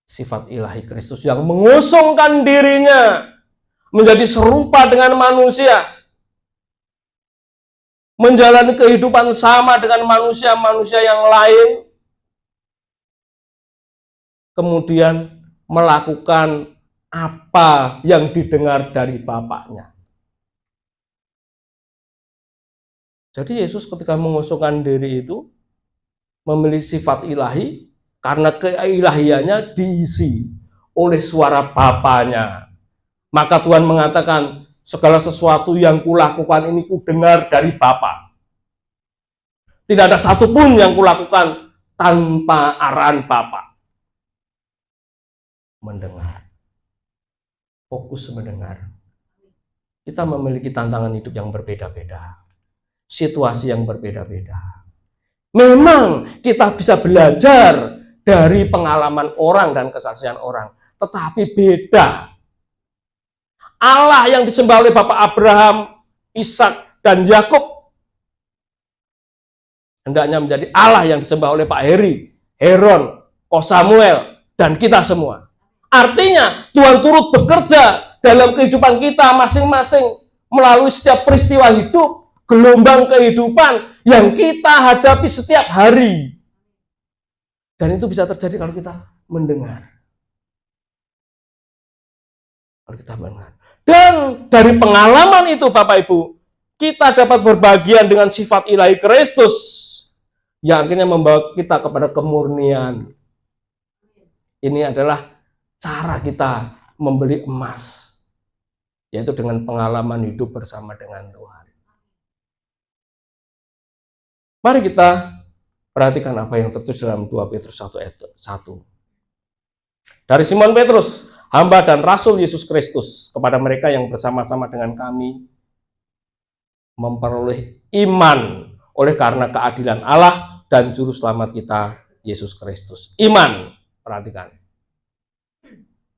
Sifat ilahi Kristus yang mengusungkan dirinya menjadi serupa dengan manusia, menjalani kehidupan sama dengan manusia-manusia yang lain, kemudian melakukan apa yang didengar dari Bapaknya. Jadi Yesus ketika mengusungkan diri itu memiliki sifat ilahi karena keilahiannya diisi oleh suara Bapaknya. Maka Tuhan mengatakan, segala sesuatu yang kulakukan ini kudengar dari Bapa. Tidak ada satupun yang kulakukan tanpa arahan Bapa. Mendengar. Fokus mendengar. Kita memiliki tantangan hidup yang berbeda-beda. Situasi yang berbeda-beda. Memang kita bisa belajar dari pengalaman orang dan kesaksian orang. Tetapi beda. Allah yang disembah oleh Bapak Abraham, Ishak, dan Yakub hendaknya menjadi Allah yang disembah oleh Pak Heri, Heron, Ko Samuel, dan kita semua. Artinya Tuhan turut bekerja dalam kehidupan kita masing-masing melalui setiap peristiwa hidup, gelombang kehidupan yang kita hadapi setiap hari. Dan itu bisa terjadi kalau kita mendengar. Kalau kita mendengar. Dan dari pengalaman itu Bapak Ibu, kita dapat berbagian dengan sifat ilahi Kristus yang akhirnya membawa kita kepada kemurnian. Ini adalah cara kita membeli emas, yaitu dengan pengalaman hidup bersama dengan Tuhan. Mari kita perhatikan apa yang tertulis dalam 2 Petrus 1 ayat 1. Dari Simon Petrus, hamba dan rasul Yesus Kristus, kepada mereka yang bersama-sama dengan kami memperoleh iman oleh karena keadilan Allah dan juru selamat kita Yesus Kristus. Iman, perhatikan.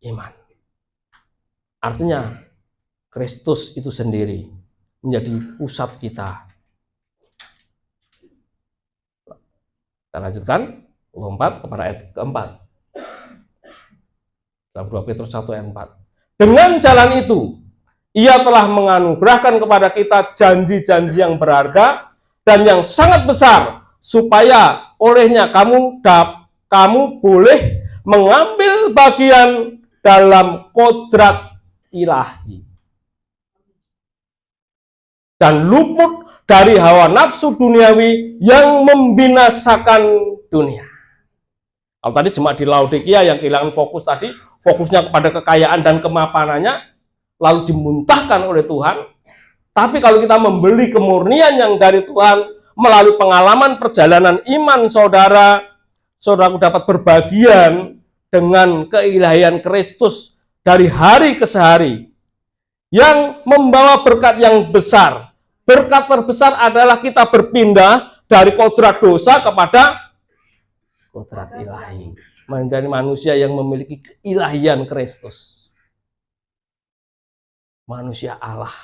Iman. Artinya Kristus itu sendiri menjadi pusat kita. Kita lanjutkan, lompat kepada ayat keempat. Dalam 2 Petrus 1 ayat 4. Dengan jalan itu, Ia telah menganugerahkan kepada kita janji-janji yang berharga dan yang sangat besar, supaya olehnya kamu boleh mengambil bagian dalam kodrat ilahi. Dan luput dari hawa nafsu duniawi yang membinasakan dunia. Kalau tadi jemaat di Laodikia yang kehilangan fokus tadi, fokusnya kepada kekayaan dan kemapanannya, lalu dimuntahkan oleh Tuhan. Tapi kalau kita membeli kemurnian yang dari Tuhan, melalui pengalaman perjalanan iman saudaraku dapat berbagian dengan keilahian Kristus dari hari ke hari, yang membawa berkat yang besar. Berkat terbesar adalah kita berpindah dari kodrat dosa kepada kodrat ilahi. Menjadi manusia yang memiliki keilahian Kristus. Manusia Allah.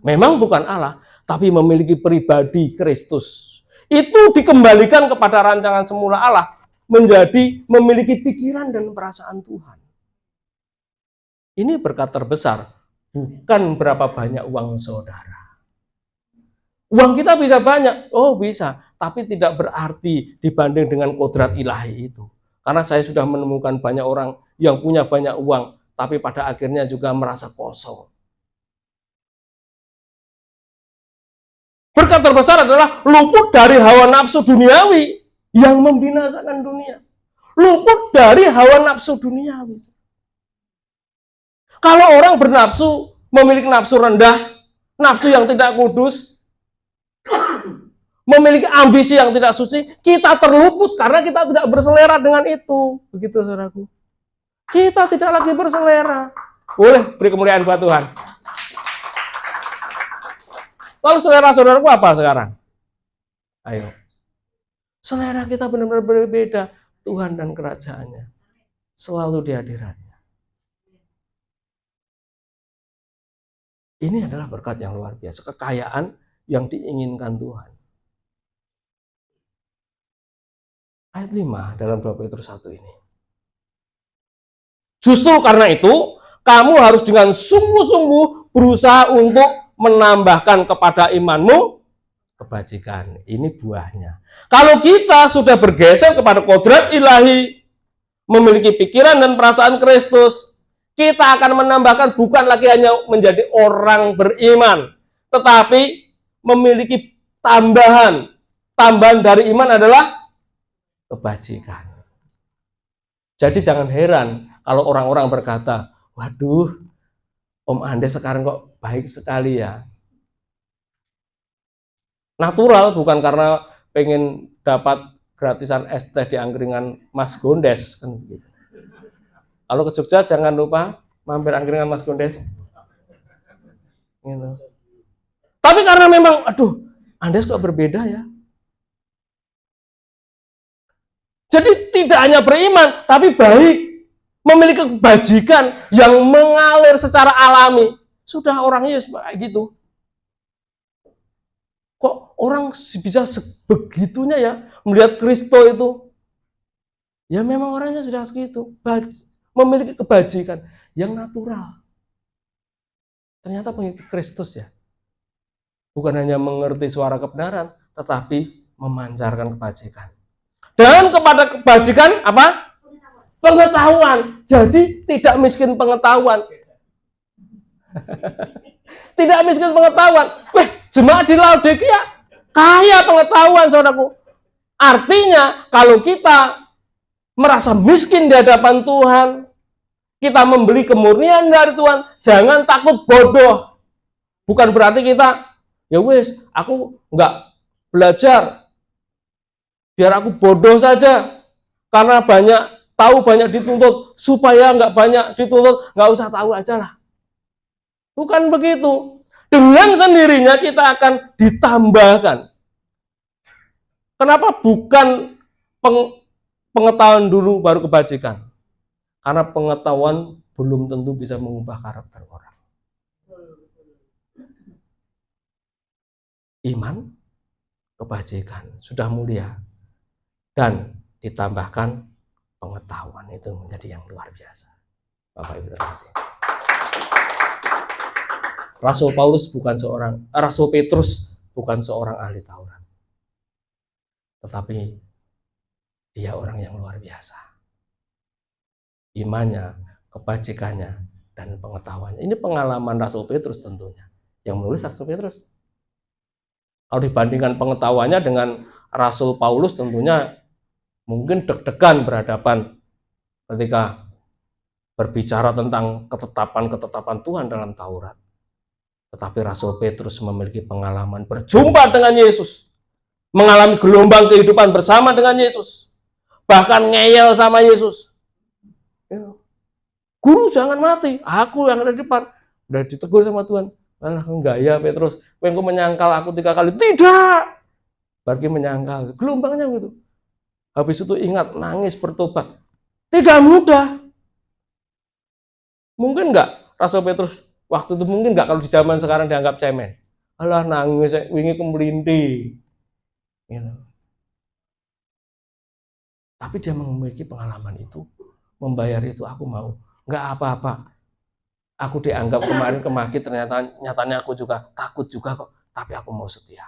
Memang bukan Allah, tapi memiliki pribadi Kristus. Itu dikembalikan kepada rancangan semula Allah menjadi memiliki pikiran dan perasaan Tuhan. Ini berkat terbesar, bukan berapa banyak uang saudara. Uang kita bisa banyak, oh bisa, tapi tidak berarti dibanding dengan kodrat ilahi itu. Karena saya sudah menemukan banyak orang yang punya banyak uang, tapi pada akhirnya juga merasa kosong. Berkat terbesar adalah luput dari hawa nafsu duniawi yang membinasakan dunia. Luput dari hawa nafsu duniawi. Kalau orang bernafsu, memiliki nafsu rendah, nafsu yang tidak kudus, memiliki ambisi yang tidak suci, kita terluput karena kita tidak berselera dengan itu. Begitu saudaraku. Kita tidak lagi berselera. Boleh beri kemuliaan buat Tuhan. Lalu selera saudaraku apa sekarang? Ayo. Selera kita benar-benar berbeda. Tuhan dan kerajaannya. Selalu di hadiratnya. Ini adalah berkat yang luar biasa. Kekayaan yang diinginkan Tuhan. Ayat 5 dalam 2 Petrus 1 ini. Justru karena itu, kamu harus dengan sungguh-sungguh berusaha untuk menambahkan kepada imanmu kebajikan. Ini buahnya. Kalau kita sudah bergeser kepada kodrat ilahi, memiliki pikiran dan perasaan Kristus, kita akan menambahkan bukan lagi hanya menjadi orang beriman, tetapi memiliki tambahan. Tambahan dari iman adalah kebajikan. Jadi jangan heran kalau orang-orang berkata, waduh, Om Andes sekarang kok baik sekali ya. Natural, bukan karena pengen dapat gratisan es teh di angkringan Mas Gondes. Kalau ke Jogja jangan lupa mampir angkringan Mas Gondes. Gitu. Tapi karena memang, aduh, Andes kok berbeda ya. Jadi tidak hanya beriman, tapi baik. Memiliki kebajikan yang mengalir secara alami. Sudah orangnya kayak gitu. Kok orang bisa sebegitunya ya melihat Kristo itu? Ya memang orangnya sudah segitu. Memiliki kebajikan yang natural. Ternyata pengikut Kristus ya. Bukan hanya mengerti suara kebenaran, tetapi memancarkan kebajikan. Dan kepada kebajikan apa? Pengetahuan. Jadi tidak miskin pengetahuan. Tidak miskin pengetahuan. Jemaat di Laodikia kaya pengetahuan, saudaraku. Artinya kalau kita merasa miskin di hadapan Tuhan, kita membeli kemurnian dari Tuhan, jangan takut bodoh. Bukan berarti kita, ya wes, aku nggak belajar, biar aku bodoh saja, karena tahu banyak dituntut, supaya nggak banyak dituntut, nggak usah tahu aja lah. Bukan begitu. Dengan sendirinya kita akan ditambahkan. Kenapa bukan pengetahuan dulu baru kebajikan? Karena pengetahuan belum tentu bisa mengubah karakter orang. Iman, kebajikan, sudah mulia. Dan ditambahkan pengetahuan, itu menjadi yang luar biasa. Bapak Ibu terima kasih. Rasul Petrus bukan seorang ahli Taurat. Tetapi dia orang yang luar biasa. Imannya, kebajikannya, dan pengetahuannya. Ini pengalaman Rasul Petrus tentunya. Yang menulis Rasul Petrus. Kalau dibandingkan pengetahuannya dengan Rasul Paulus tentunya mungkin deg-degan berhadapan ketika berbicara tentang ketetapan-ketetapan Tuhan dalam Taurat. Tetapi Rasul Petrus memiliki pengalaman berjumpa dengan Yesus. Mengalami gelombang kehidupan bersama dengan Yesus. Bahkan ngeyel sama Yesus. Guru jangan mati, aku yang ada di depan. Udah ditegur sama Tuhan. Alah enggak ya Petrus, engkau menyangkal aku 3 kali. Tidak! Bagi menyangkal, gelombangnya gitu. Habis itu ingat, nangis bertobat. Tidak mudah. Mungkin enggak Rasul Petrus waktu itu, mungkin enggak kalau di zaman sekarang dianggap cemen. Alah nangis, wingi kemelinti. Gitu. Tapi dia memiliki pengalaman itu, membayar itu, aku mau. Enggak apa-apa. Aku dianggap kemarin kemaki, ternyata nyatanya aku juga takut juga kok. Tapi aku mau setia.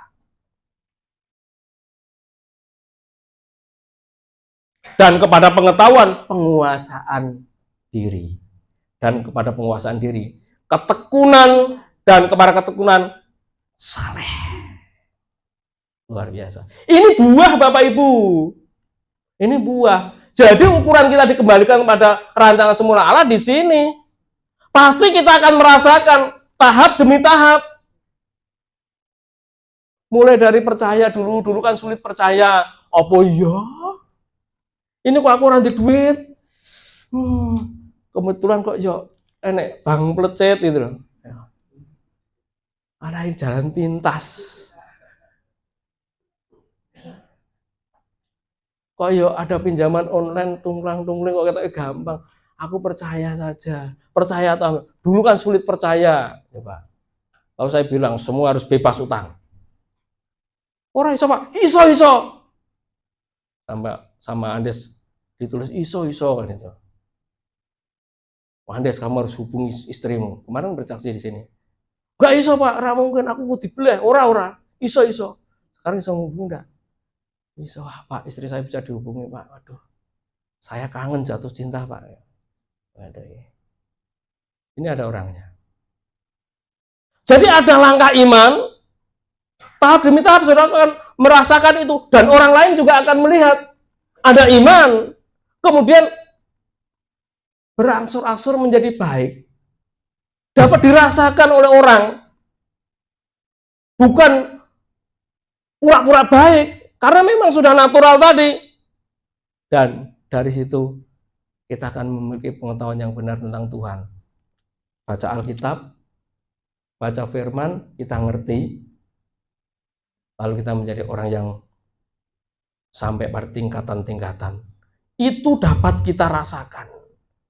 Dan kepada pengetahuan, penguasaan diri. Dan kepada penguasaan diri, ketekunan, dan kepada ketekunan, saleh. Luar biasa. Ini buah Bapak Ibu. Ini buah. Jadi ukuran kita dikembalikan kepada rancangan semula Allah di sini. Pasti kita akan merasakan tahap demi tahap. Mulai dari percaya dulu kan sulit percaya. Apa ya? Ini kok aku nanti duit. Kebetulan kok yo enek bang plecet gitu loh. Ada jalan pintas. Kok yo ada pinjaman online tunglang-tungling kok katanya gampang. Aku percaya saja. Percaya atau dulu kan sulit percaya, ya Pak. Lalu saya bilang semua harus bebas utang. Orang iso Pak, iso. Sama Andes ditulis iso kan itu. Andes kamu harus hubungi istrimu. Kemarin bersaksi di sini. Gak iso Pak, ora mungkin aku mau dibeleh. Ora. Iso. Sekarang iso ngubung enggak? Iso Pak, istri saya bisa dihubungi Pak. Waduh. Saya kangen jatuh cinta Pak. Waduh. Ini ada orangnya. Jadi ada langkah iman. Tahap demi tahap saudara akan merasakan itu. Dan orang lain juga akan melihat. Ada iman. Kemudian berangsur-angsur menjadi baik. Dapat dirasakan oleh orang. Bukan pura-pura baik. Karena memang sudah natural tadi. Dan dari situ kita akan memiliki pengetahuan yang benar tentang Tuhan. Baca Alkitab, baca firman, kita ngerti. Lalu kita menjadi orang yang sampai pada tingkatan-tingkatan. Itu dapat kita rasakan.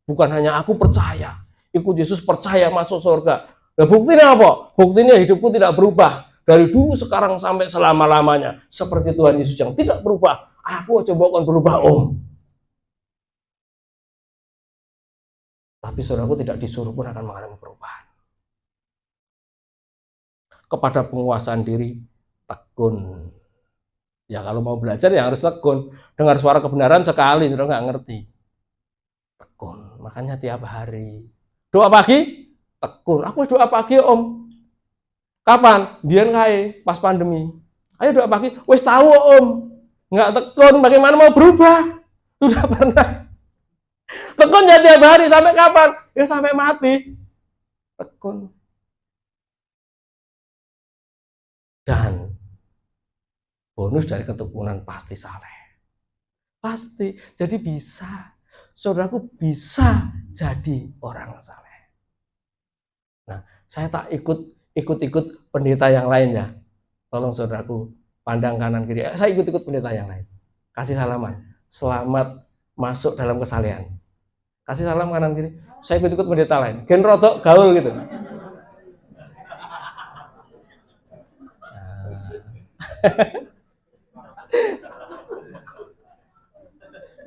Bukan hanya aku percaya, ikut Yesus percaya masuk surga. Nah, buktinya apa? Buktinya hidupku tidak berubah. Dari dulu sekarang sampai selama-lamanya. Seperti Tuhan Yesus yang tidak berubah. Aku coba akan berubah om. Tapi saudaraku tidak disuruh pun akan mengalami perubahan. Kepada penguasaan diri, tekun. Ya kalau mau belajar ya harus tekun. Dengar suara kebenaran sekali, saudara nggak ngerti. Tekun. Makanya tiap hari. Doa pagi, tekun. Aku doa pagi om. Kapan? Biar kae pas pandemi. Ayo doa pagi. Wes tahu om. Nggak tekun. Bagaimana mau berubah? Sudah pernah. Tekun ya tiap hari sampai kapan? Ya sampai mati. Tekun. Dan bonus dari ketekunan pasti saleh. Pasti. Jadi bisa. Saudaraku bisa jadi orang saleh. Nah, saya tak ikut pendeta yang lain ya. Tolong saudaraku pandang kanan kiri. Saya ikut pendeta yang lain. Kasih salaman. Selamat masuk dalam kesalehan. Kasih salam kanan kiri. Saya ikut pendeta lain. Gen rodok gaul gitu.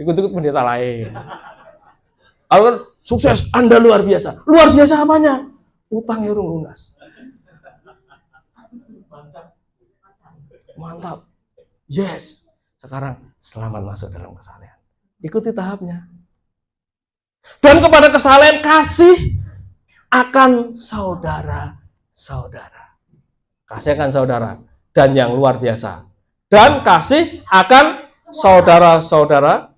Ikut pendeta lain. Kalau kan sukses Anda luar biasa. Luar biasa apanya? Utang urung lunas. Mantap. Yes. Sekarang selamat masuk dalam kesalehan. Ikuti tahapnya. Dan kepada kesalehan kasih akan saudara-saudara. Kasih akan saudara. Dan yang luar biasa. Dan kasih akan saudara-saudara.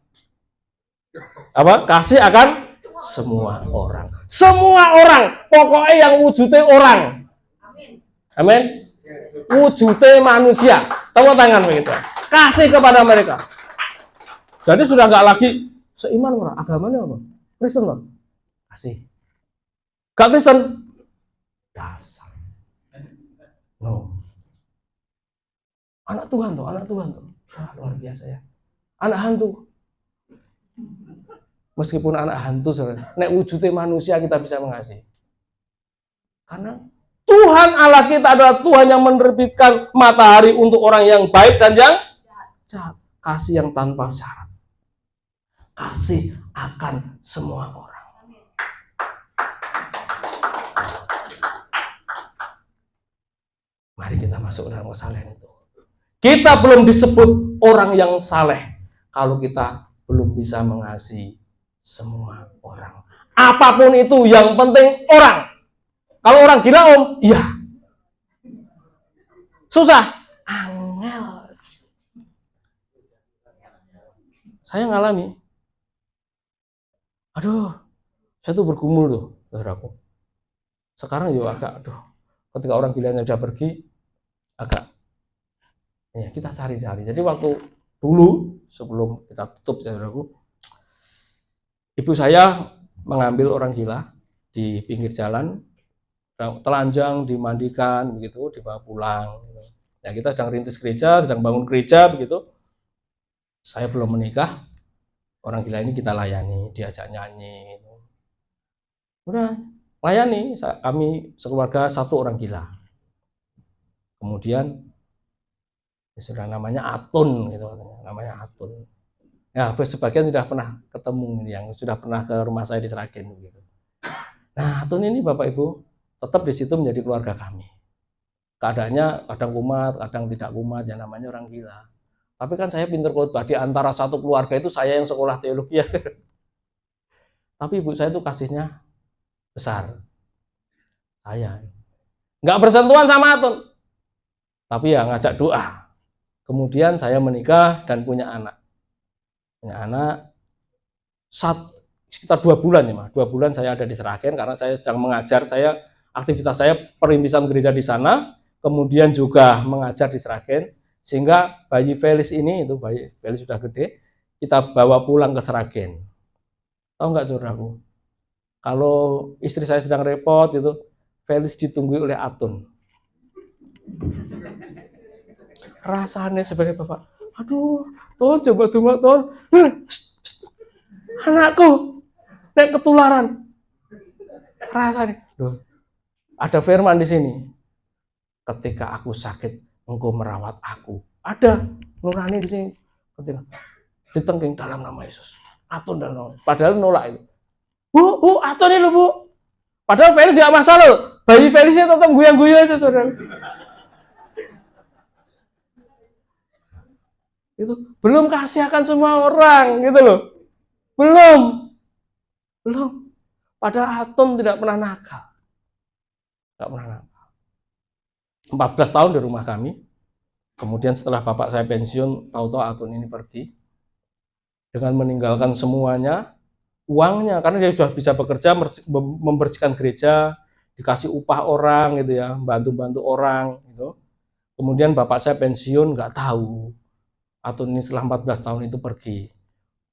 Apa? Kasih akan semua orang. Semua orang. Pokoknya yang wujudnya orang. Amin. Wujudnya manusia. Tepuk tangan begitu. Kasih kepada mereka. Jadi sudah nggak lagi seiman orang. Agamanya apa? Kristen loh. Kasih. Gak Kristen. Dasar. No. Anak Tuhan tuh. Ah, luar biasa ya. Anak hantu. Meskipun anak hantu, nek wujudnya manusia kita bisa mengasihi. Karena Tuhan Allah kita adalah Tuhan yang menerbitkan matahari untuk orang yang baik dan yang jahat. Kasih yang tanpa syarat. kasih akan semua orang. Mari kita masuk dalam kesalehan itu. Kita belum disebut orang yang saleh kalau kita belum bisa mengasihi semua orang. Apapun itu, yang penting orang. Kalau orang gila om, iya. Susah, angel. Saya ngalami. Aduh, saya tuh bergumul tuh, saudaraku. Sekarang juga agak, ketika orang gilanya udah pergi, agak, ya kita cari-cari. Jadi waktu dulu, sebelum kita tutup, saudaraku, ibu saya mengambil orang gila di pinggir jalan, telanjang, dimandikan, begitu, dibawa pulang. Ya kita sedang rintis gereja, sedang bangun gereja, begitu. Saya belum menikah, orang gila ini kita layani, diajak nyanyi. Udah, layani, kami sekeluarga satu orang gila. Kemudian sudah namanya Atun, gitu, namanya Atun. Ya, sebagian sudah pernah ketemu yang sudah pernah ke rumah saya di Seragen, gitu. Nah, Atun ini Bapak Ibu tetap di situ menjadi keluarga kami. Keadaannya kadang kumat, kadang tidak kumat, yang namanya orang gila. Tapi kan saya pinter khotbah, di antara satu keluarga itu saya yang sekolah teologi ya. Tapi ibu saya itu kasihnya besar. Saya nggak bersentuhan sama Atun, tapi ya ngajak doa. Kemudian saya menikah dan punya anak. Sekitar 2 bulan ya, 2 bulan saya ada di Seragen karena saya sedang mengajar. Aktivitas saya perintisan gereja di sana, kemudian juga mengajar di Seragen, sehingga bayi Felis ini, itu bayi Felis sudah gede, kita bawa pulang ke Seragen. Tahu nggak saudaraku? Kalau istri saya sedang repot itu, Felis ditunggu oleh Atun. Rasanya sebagai bapak, aduh, Ton, coba tunggu Ton, anakku, nek ketularan. Rasanya, ada firman di sini. Ketika aku sakit, engkau merawat aku. Ada nurani di sini. Ketika ditengking dalam nama Yesus. Atun dan nolak. Padahal nolak itu. Bu, Atun ini Bu. Padahal Felis tidak masalah loh. Bayi Felisnya tetap guyang-guyang aja, saudara. Itu belum kasih akan semua orang, gitu loh. Belum. Padahal Atun tidak pernah nakal. Tidak pernah nakal. 14 tahun di rumah kami. Kemudian setelah bapak saya pensiun, tahu-tahu Atun ini pergi. Dengan meninggalkan semuanya, uangnya, karena dia sudah bisa bekerja, membersihkan gereja, dikasih upah orang, gitu ya, bantu-bantu orang, gitu. Kemudian bapak saya pensiun, nggak tahu Atun ini setelah 14 tahun itu pergi.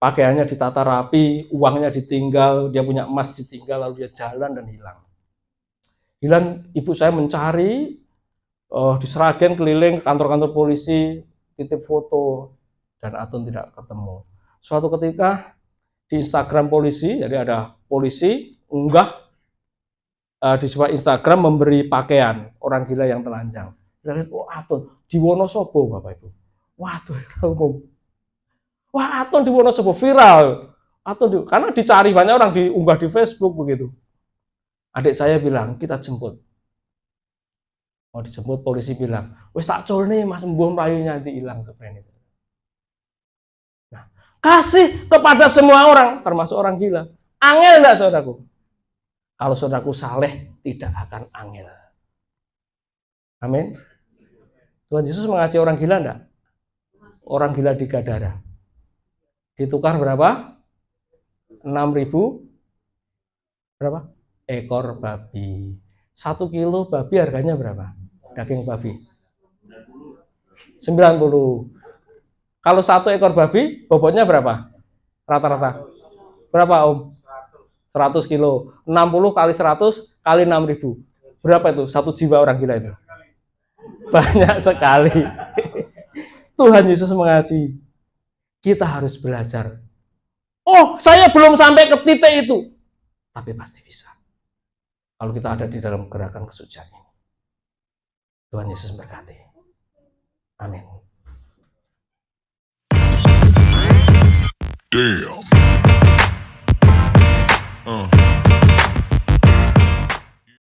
Pakaiannya ditata rapi, uangnya ditinggal, dia punya emas ditinggal, lalu dia jalan dan hilang. Ibu saya mencari di Seragen, keliling kantor-kantor polisi, titip foto, dan Atun tidak ketemu. Suatu ketika di Instagram polisi, jadi ada polisi unggah di sebuah Instagram memberi pakaian orang gila yang telanjang. Kita lihat, Atun di Wonosobo, Bapak Ibu. Waduh, wah, Atun di Wonosobo viral. Karena dicari banyak orang, diunggah di Facebook begitu. Adik saya bilang, kita jemput. Mau dijemput, polisi bilang, wes tak col nih, Mas Mbuh Melayu nanti hilang seperti itu. Nah, kasih kepada semua orang, termasuk orang gila. Angel enggak, saudaraku? Kalau saudaraku saleh, tidak akan angel. Amin. Tuhan Yesus mengasihi orang gila enggak? Orang gila di Gadara. Ditukar berapa? 6.000 berapa? Ekor babi. 1 kilo babi harganya berapa? Daging babi 90. Kalau 1 ekor babi bobotnya berapa? Rata-rata berapa Om? 100 kilo. 60 kali 100 kali 6.000. Berapa itu? 1 jiwa orang gila itu. Banyak sekali. Tuhan Yesus mengasihi. Kita harus belajar. Oh, saya belum sampai ke titik itu. Tapi pasti bisa. Kalau kita ada di dalam gerakan kesucian ini. Tuhan Yesus berkati. Amin. Damn. Uh.